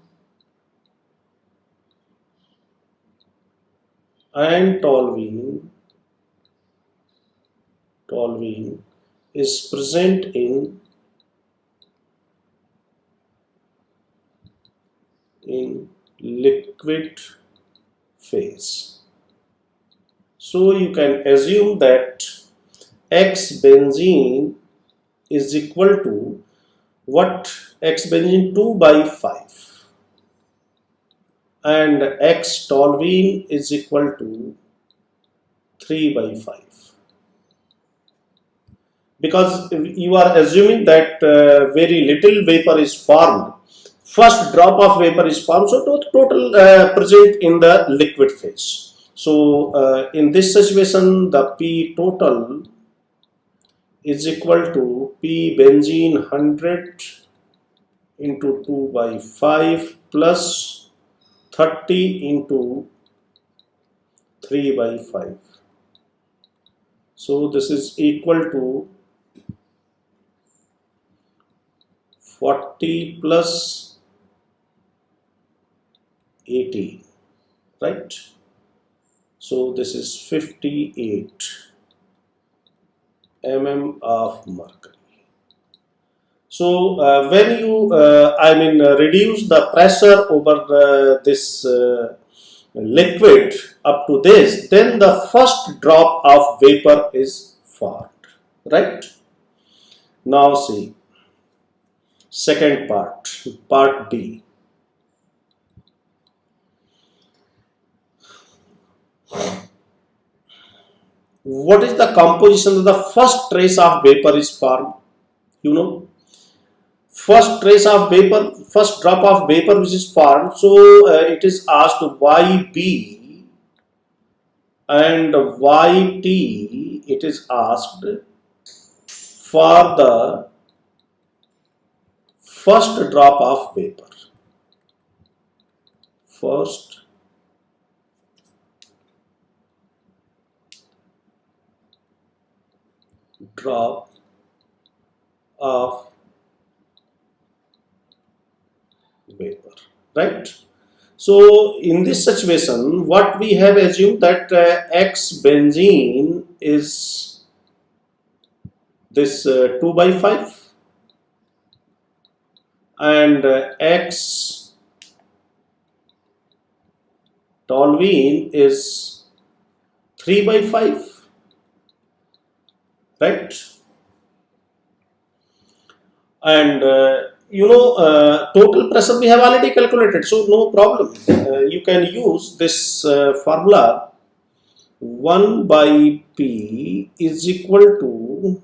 and toluene is present in in liquid phase. So you can assume that X benzene is equal to what? X benzene 2 by 5 and X toluene is equal to 3 by 5. Because you are assuming that very little vapor is formed, first drop of vapor is formed, so total present in the liquid phase. So in this situation, the P total is equal to P benzene 100 into 2 by 5 plus 30 into 3 by 5. So this is equal to 40 plus 18, right? So this is 58 mm of mercury. So when you reduce the pressure over this liquid up to this, then the first drop of vapor is formed, right? Now see second part B. What is the composition of the first trace of vapor is formed? You know, first trace of vapor, first drop of vapor which is formed. So it is asked YB and YT. It is asked for the first drop of vapor. First drop of vapor, right? So in this situation, what we have assumed that X benzene is this 2 by 5 and X toluene is 3 by 5, right? And total pressure we have already calculated, so no problem. You can use this formula. 1 by P is equal to,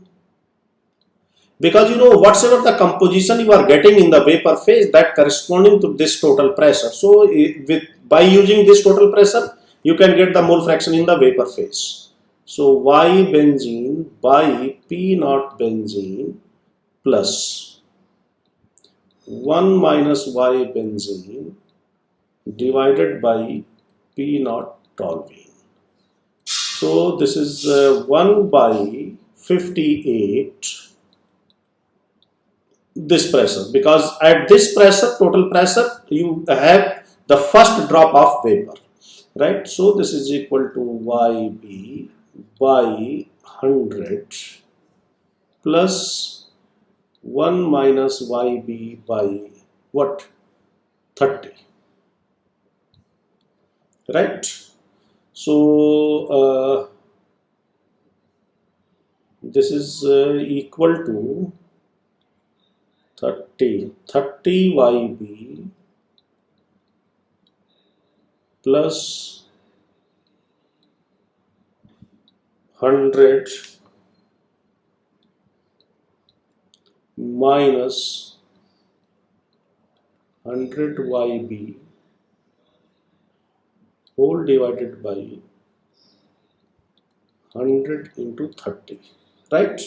because whatever the composition you are getting in the vapor phase, that corresponding to this total pressure. So by using this total pressure, you can get the mole fraction in the vapor phase. So Y benzene by P naught benzene plus 1 minus Y benzene divided by P naught toluene. So this is 1 by 58, this pressure, because at this pressure, total pressure, you have the first drop of vapor, right? So this is equal to YB by 100 plus 1 minus YB by what? 30, right? So this is equal to 30 YB plus 100 minus 100 YB whole divided by 100 into 30, right?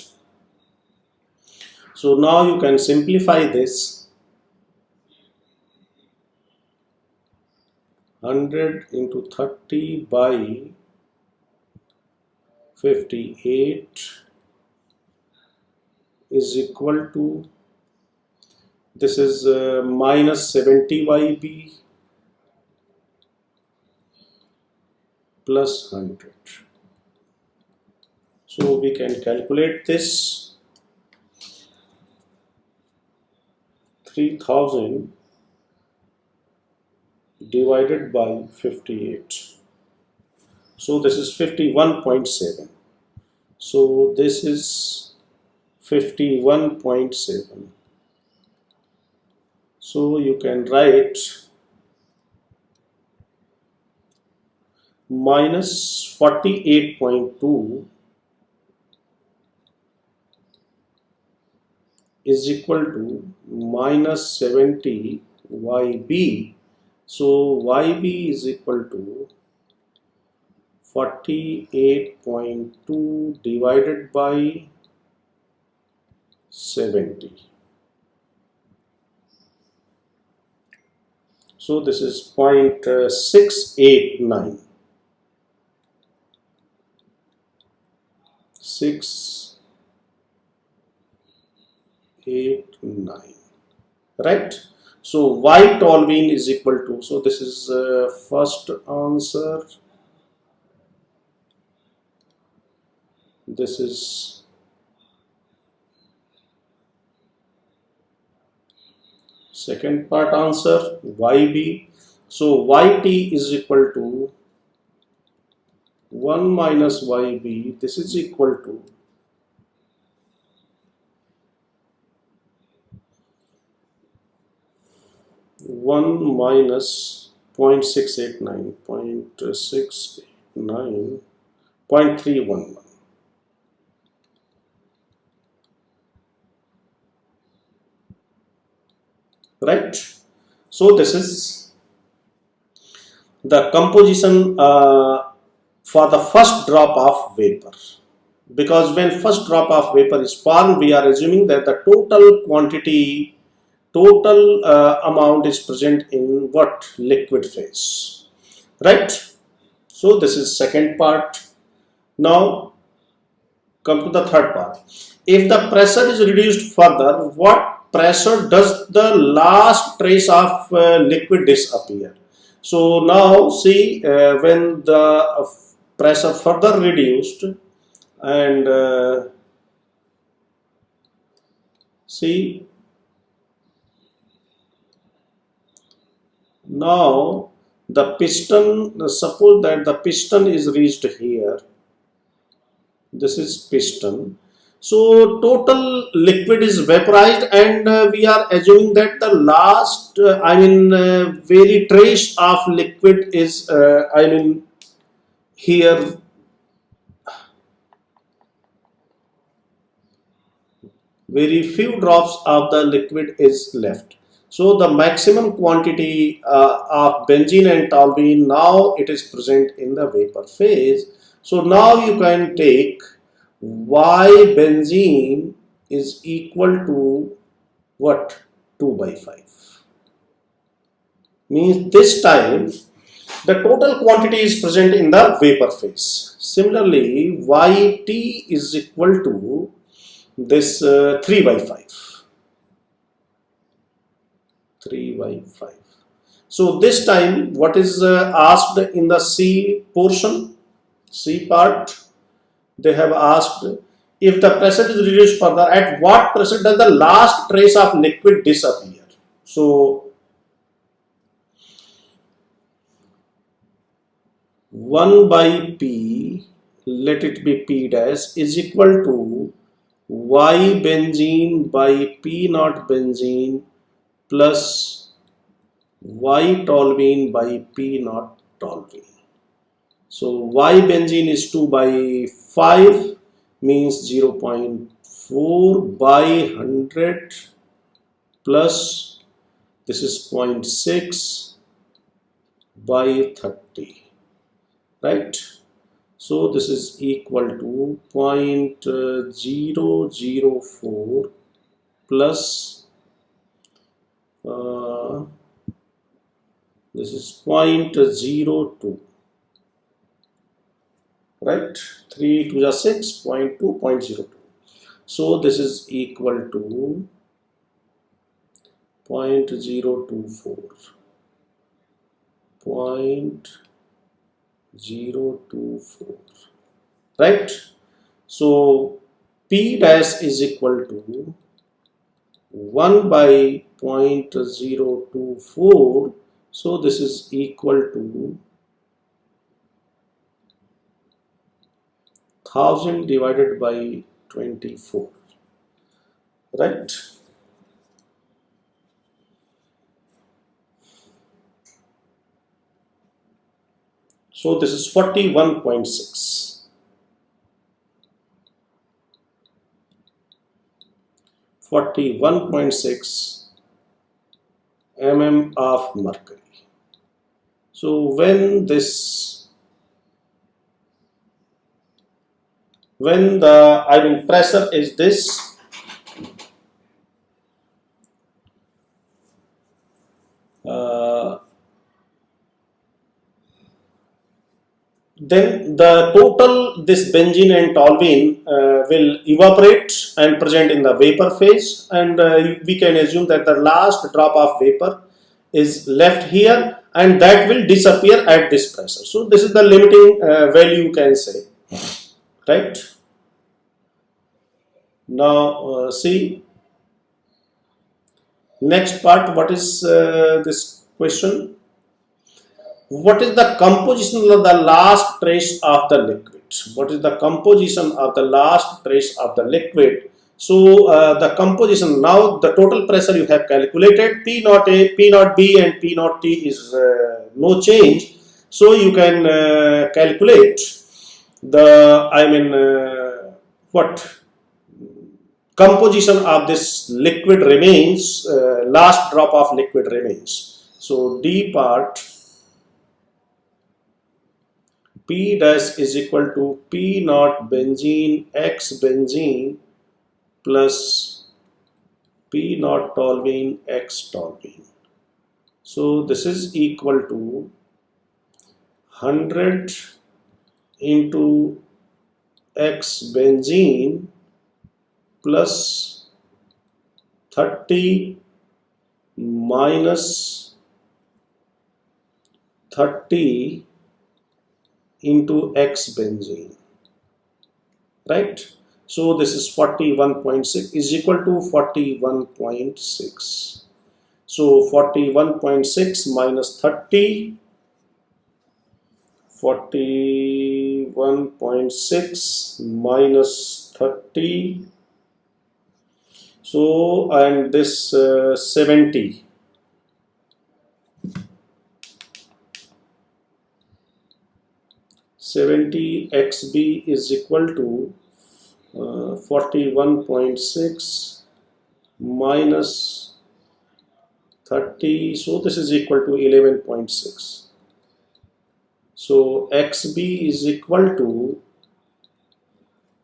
So now you can simplify this. 100 into 30 by 58 is equal to, this is minus 70 YB plus 100. So we can calculate this. 3000 divided by 58. So this is 51.7. So this is 51.7. So you can write minus 48.2 is equal to minus 70 YB. So YB is equal to 48.2 divided by 70. So this is 0.689. 689, right? So Y toluene is equal to, so this is first answer, this is second part answer, YB. So YT is equal to 1 minus YB, this is equal to 1 minus 0.689, 0.689, 0.311. Right? So this is the composition for the first drop of vapor. Because when first drop of vapor is formed, we are assuming that the total quantity, total amount is present in what? Liquid phase. Right? So this is second part. Now come to the third part. If the pressure is reduced further, what pressure does the last trace of liquid disappear? So now see, when the pressure further reduced, and see, now the piston, suppose that the piston is reached here, this is piston. So total liquid is vaporized, and we are assuming that the last, very trace of liquid is, here very few drops of the liquid is left. So the maximum quantity of benzene and toluene, now it is present in the vapor phase. So now you can take Y benzene is equal to what? 2 by 5. Means this time the total quantity is present in the vapor phase. Similarly, YT is equal to this 3 by 5. 3 by 5. So this time what is asked in the C portion, C part, they have asked, if the pressure is reduced further, at what pressure does the last trace of liquid disappear? So 1 by P, let it be P dash, is equal to Y benzene by P naught benzene plus Y toluene by P naught toluene. So Y benzene is 2 by 5, means 0.4 by 100 plus this is 0.6 by 30, right? So this is equal to 0.004 plus this is 0.02, right? 3 to the 6, 0.2, 0.02. So this is equal to 0.024, 0.024, right? So P dash is equal to 1 by 0.024 So this is equal to 1000 divided by 24, right? So this is 41.6. 41.6 mm of mercury. So when the pressure is this, then the total this benzene and toluene will evaporate and present in the vapor phase, and we can assume that the last drop of vapor is left here and that will disappear at this pressure. So this is the limiting value, you can say, right? Now see next part. What is this question? What is the composition of the last trace of the liquid? What is the composition of the last trace of the liquid? So the composition, now the total pressure you have calculated, P naught A, P naught B and P naught T is no change. So you can calculate the, what composition of this liquid remains, last drop of liquid remains. So D part, P dash is equal to P naught benzene X benzene plus P naught toluene X toluene. So this is equal to 100 into X benzene plus 30 minus 30 into X benzene, right? So this is 41.6 is equal to 41.6. So 41.6 minus 30, 41.6 minus 30. So and this 70. 70 XB is equal to 41.6 minus 30. So this is equal to 11.6. So XB is equal to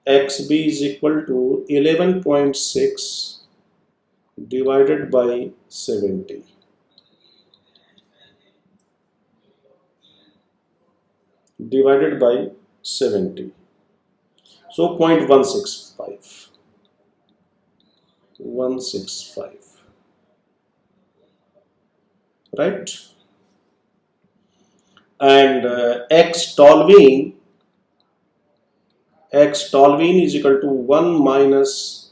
11.6 divided by 70. Divided by 70. So 0.165. 165. Right? And X toluene is equal to 1 minus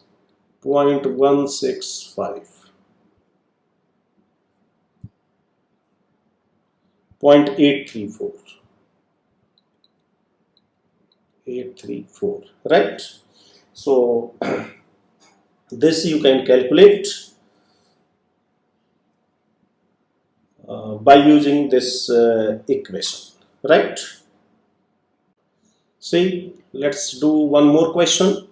0.165. 0.834. 834, right? So this you can calculate by using this equation, right? See, let's do one more question.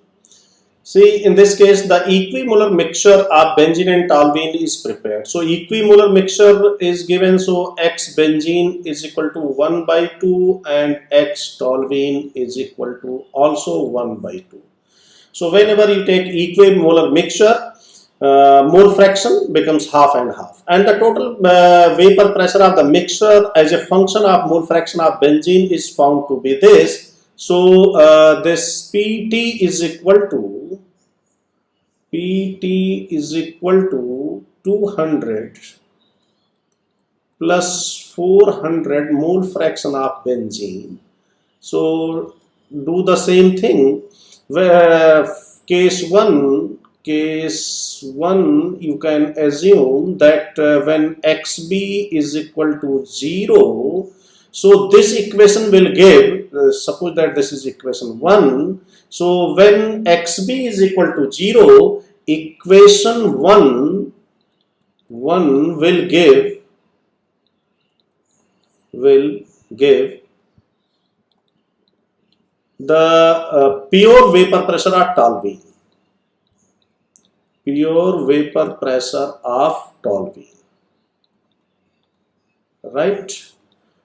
See, in this case, the equimolar mixture of benzene and toluene is prepared. So, equimolar mixture is given. So, X benzene is equal to 1 by 2 and X toluene is equal to also 1 by 2. So, whenever you take equimolar mixture, mole fraction becomes half and half. And the total vapor pressure of the mixture as a function of mole fraction of benzene is found to be this. So, this PT is equal to 200 plus 400 mole fraction of benzene. So, do the same thing. Where case 1, case 1, you can assume that when xb is equal to 0, so this equation will give, suppose that this is equation 1. So when xb is equal to 0, equation 1 will give the pure vapor pressure of Tolvin. Pure vapor pressure of Tolvin. Right?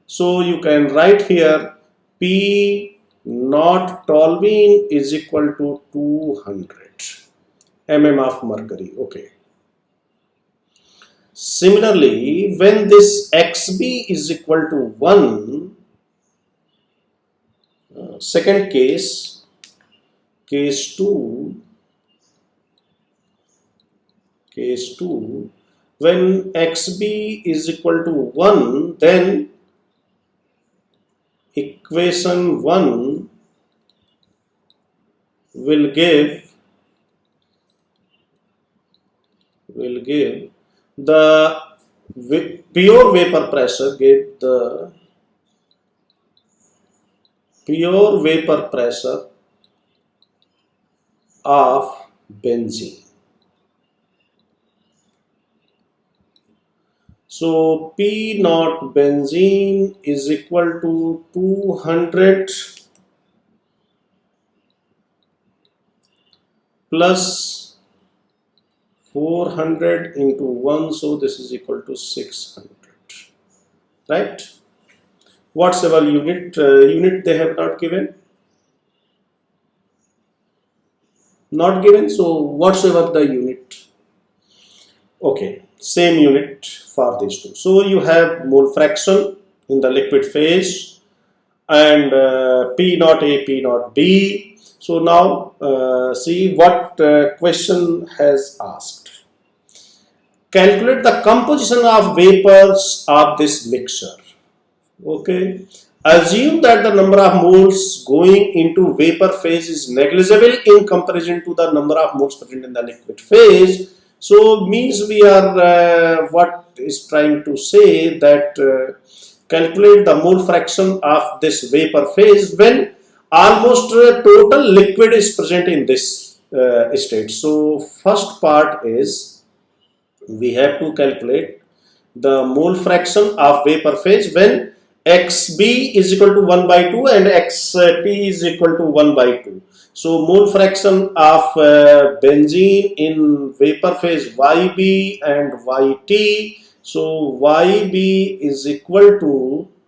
So you can write here P naught Tolvin is equal to 200 mm of mercury. Okay. Similarly, when this xb is equal to 1, second case 2, when xb is equal to 1, then equation 1 will give the pure vapor pressure, pure vapor pressure of benzene. So P naught benzene is equal to 200 plus 400 into 1, so this is equal to 600, right? Whatsoever unit they have not given, so whatsoever the unit, okay, same unit for these two. So you have mole fraction in the liquid phase and P naught A, P naught B. So now see what question has asked. Calculate the composition of vapors of this mixture. Okay. Assume that the number of moles going into vapor phase is negligible in comparison to the number of moles present in the liquid phase. So means we are what is trying to say that calculate the mole fraction of this vapor phase when almost total liquid is present in this state. So first part is we have to calculate the mole fraction of vapor phase when xb is equal to 1 by 2 and xp is equal to 1 by 2. So mole fraction of benzene in vapor phase yb and yt. So yb is equal to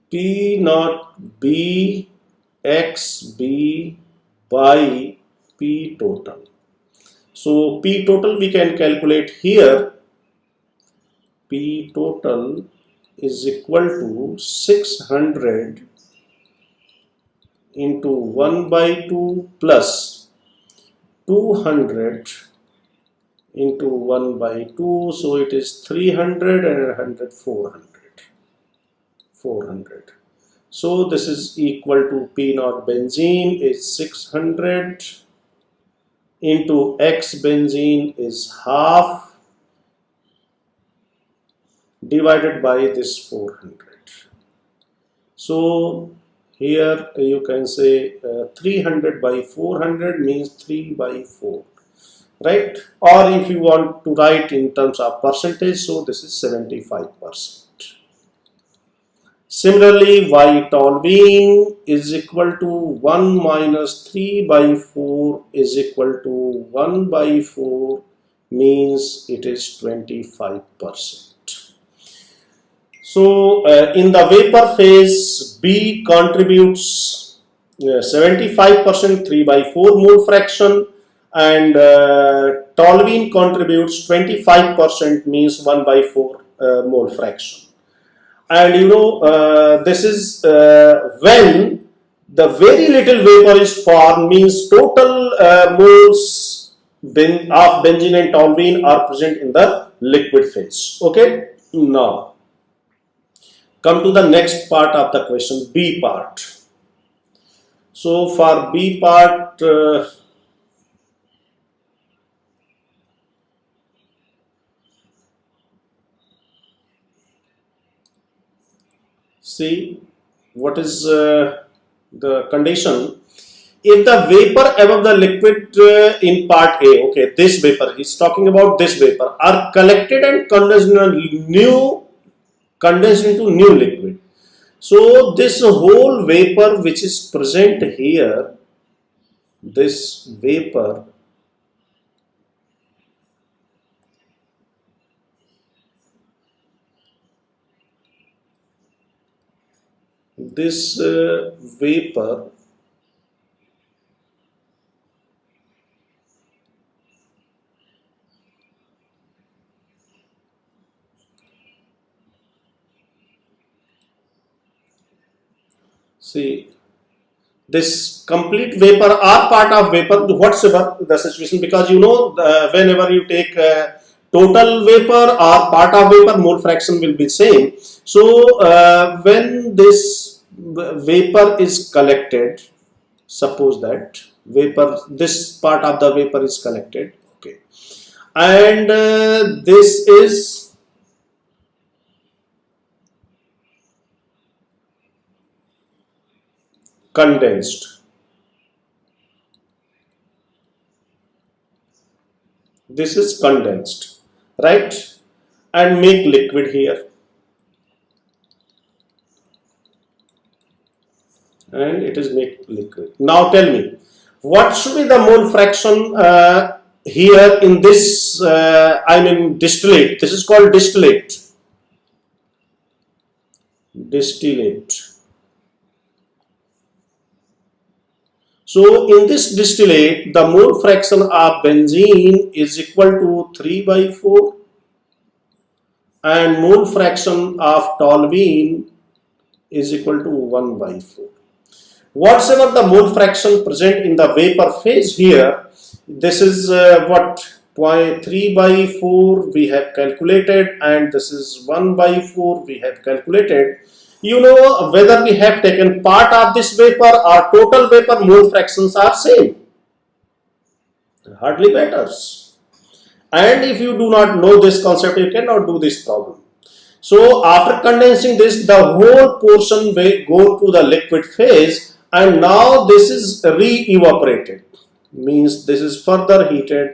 P naught B xb by P total. So P total we can calculate here. P total is equal to 600 into 1 by 2 plus 200 into 1 by 2. So it is 300 and 100, 400. So this is equal to P naught benzene is 600 into X benzene is half divided by this 400. So here you can say 300 by 400 means 3 by 4, right? Or if you want to write in terms of percentage, so this is 75%. Similarly, Y toluene is equal to 1 minus 3 by 4 is equal to 1 by 4 means it is 25%. So, in the vapor phase, B contributes 75%, 3 by 4 mole fraction, and toluene contributes 25% means 1 by 4 mole fraction. And you know, this is when the very little vapor is formed, means total moles of benzene and toluene are present in the liquid phase. Okay, now Come to the next part of the question, B part. So for B part, see what is the condition. If the vapor above the liquid in part A, okay, this vapor, he's talking about this vapor, are collected and condensed into new liquid. So this whole vapor which is present here, this vapor, this vapor see this complete vapor or part of vapor, whatsoever the situation, because you know whenever you take total vapor or part of vapor, mole fraction will be same. So when this vapor is collected, suppose that vapor, this part of the vapor is collected, okay, and this is condensed. This is condensed, right? And make liquid here. And it is make liquid. Now tell me, what should be the mole fraction here in this, I mean distillate. This is called distillate. Distillate. So in this distillate, the mole fraction of benzene is equal to 3/4 and mole fraction of toluene is equal to 1/4. Whatsoever the mole fraction present in the vapor phase here, this is what 3/4 we have calculated, and this is 1/4 we have calculated. You know whether we have taken part of this vapor or total vapor, mole fractions are same. Hardly matters. And if you do not know this concept, you cannot do this problem. So after condensing this, the whole portion will go to the liquid phase, and now this is re-evaporated, means this is further heated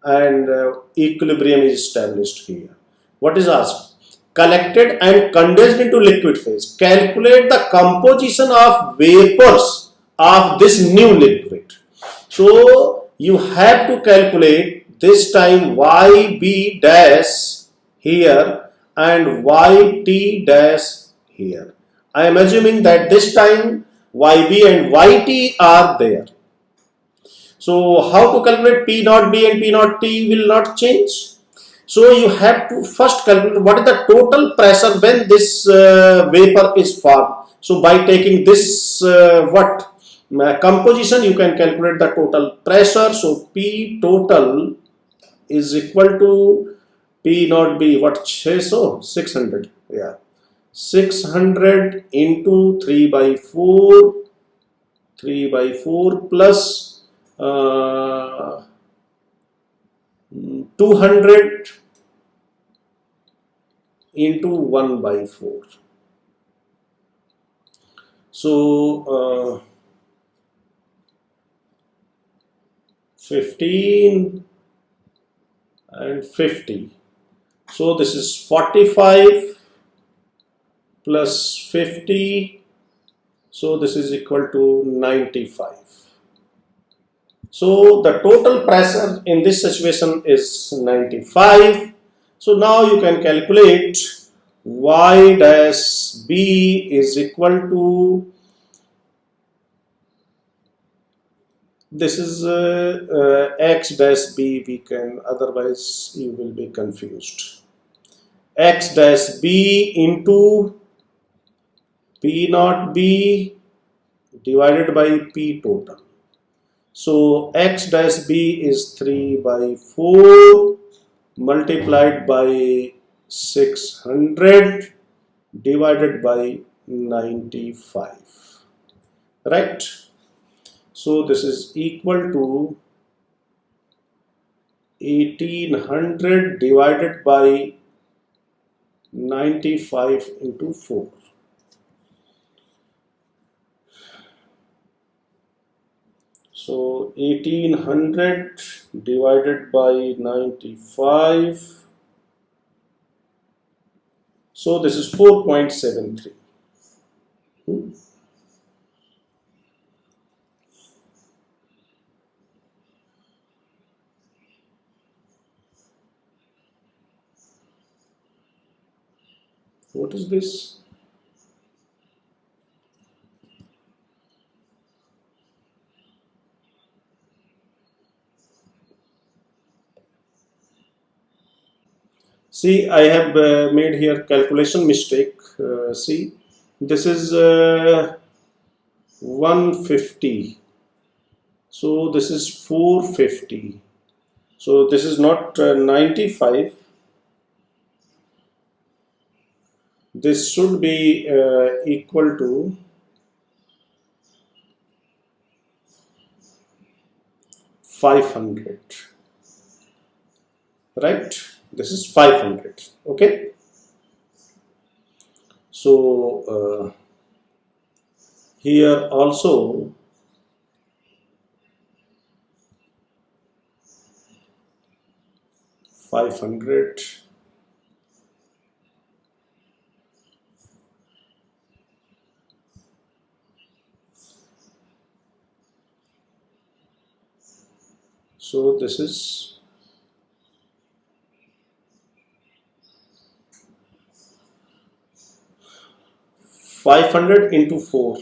and equilibrium is established here. What is asked? Collected and condensed into liquid phase. Calculate the composition of vapors of this new liquid. So you have to calculate this time YB dash here and YT dash here. I am assuming that this time YB and YT are there. So how to calculate P naught B and P naught T will not change. So you have to first calculate what is the total pressure when this vapor is formed. So by taking this composition, you can calculate the total pressure. So P total is equal to P naught B, what say so? 600, yeah. 600 into 3/4 plus 200 into 1/4. So 15 and 50. So this is 45 plus 50. So this is equal to 95. So the total pressure in this situation is 95. So now you can calculate Y dash B is equal to, this is X dash B, we can, otherwise you will be confused. X dash B into P naught B divided by P total. So X dash B is 3/4 multiplied by 600 divided by 95, right? So this is equal to 1800 divided by 95 into 4. So 1800 divided by 95. So this is 4.73. What is this? See, I have made here calculation mistake. See, this is 150. So this is 450. So this is not 95. This should be equal to 500. Right? This is 500. Okay. So here also 500. So this is 500 into 4,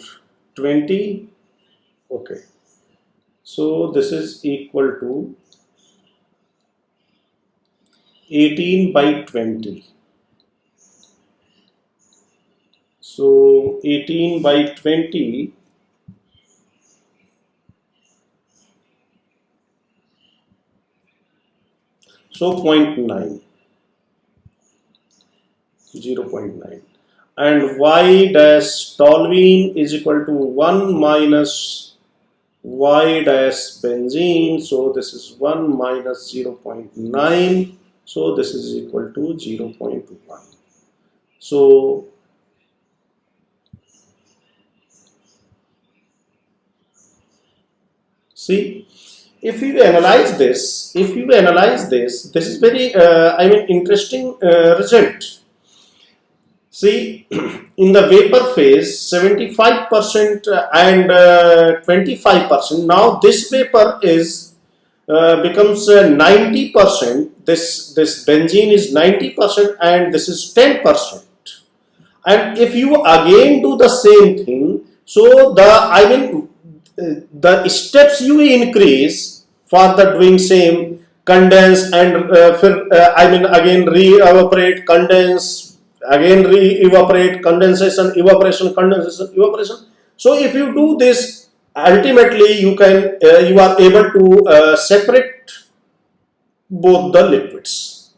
20. Okay. So this is equal to 18 by 20. So 18 by 20. So 0.9. 0.9. And y dash toluene is equal to 1 minus y dash benzene. So this is 1 minus 0.9. So this is equal to 0.1. So see, if you analyze this, this is very interesting result. See, in the vapor phase, 75% and 25%. Now this vapor is becomes 90%. This benzene is 90% and this is 10%. And if you again do the same thing, so the steps you increase for the doing same, condense and again re-evaporate, condense, again re-evaporate, condensation, evaporation, condensation, evaporation. So if you do this, ultimately you can you are able to separate both the liquids,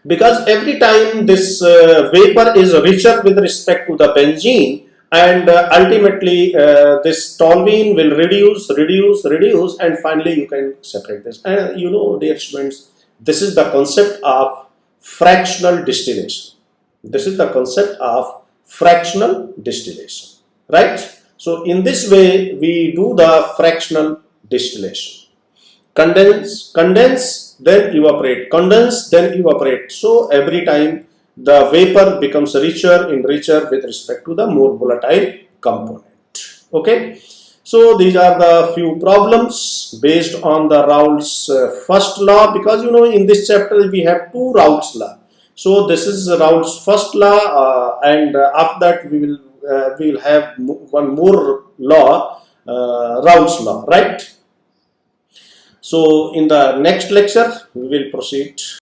because every time this vapor is richer with respect to the benzene, and ultimately this toluene will reduce, and finally you can separate this. And you know, dear students, this is the concept of fractional distillation. This is the concept of fractional distillation, right? So in this way we do the fractional distillation. Condense, then evaporate, condense, then evaporate. So every time the vapor becomes richer with respect to the more volatile component. Okay. So these are the few problems based on the Raoult's first law, because you know in this chapter we have two Raoult's law. So this is Raoult's first law, and after that we will have one more law, Raoult's law, right? So in the next lecture we will proceed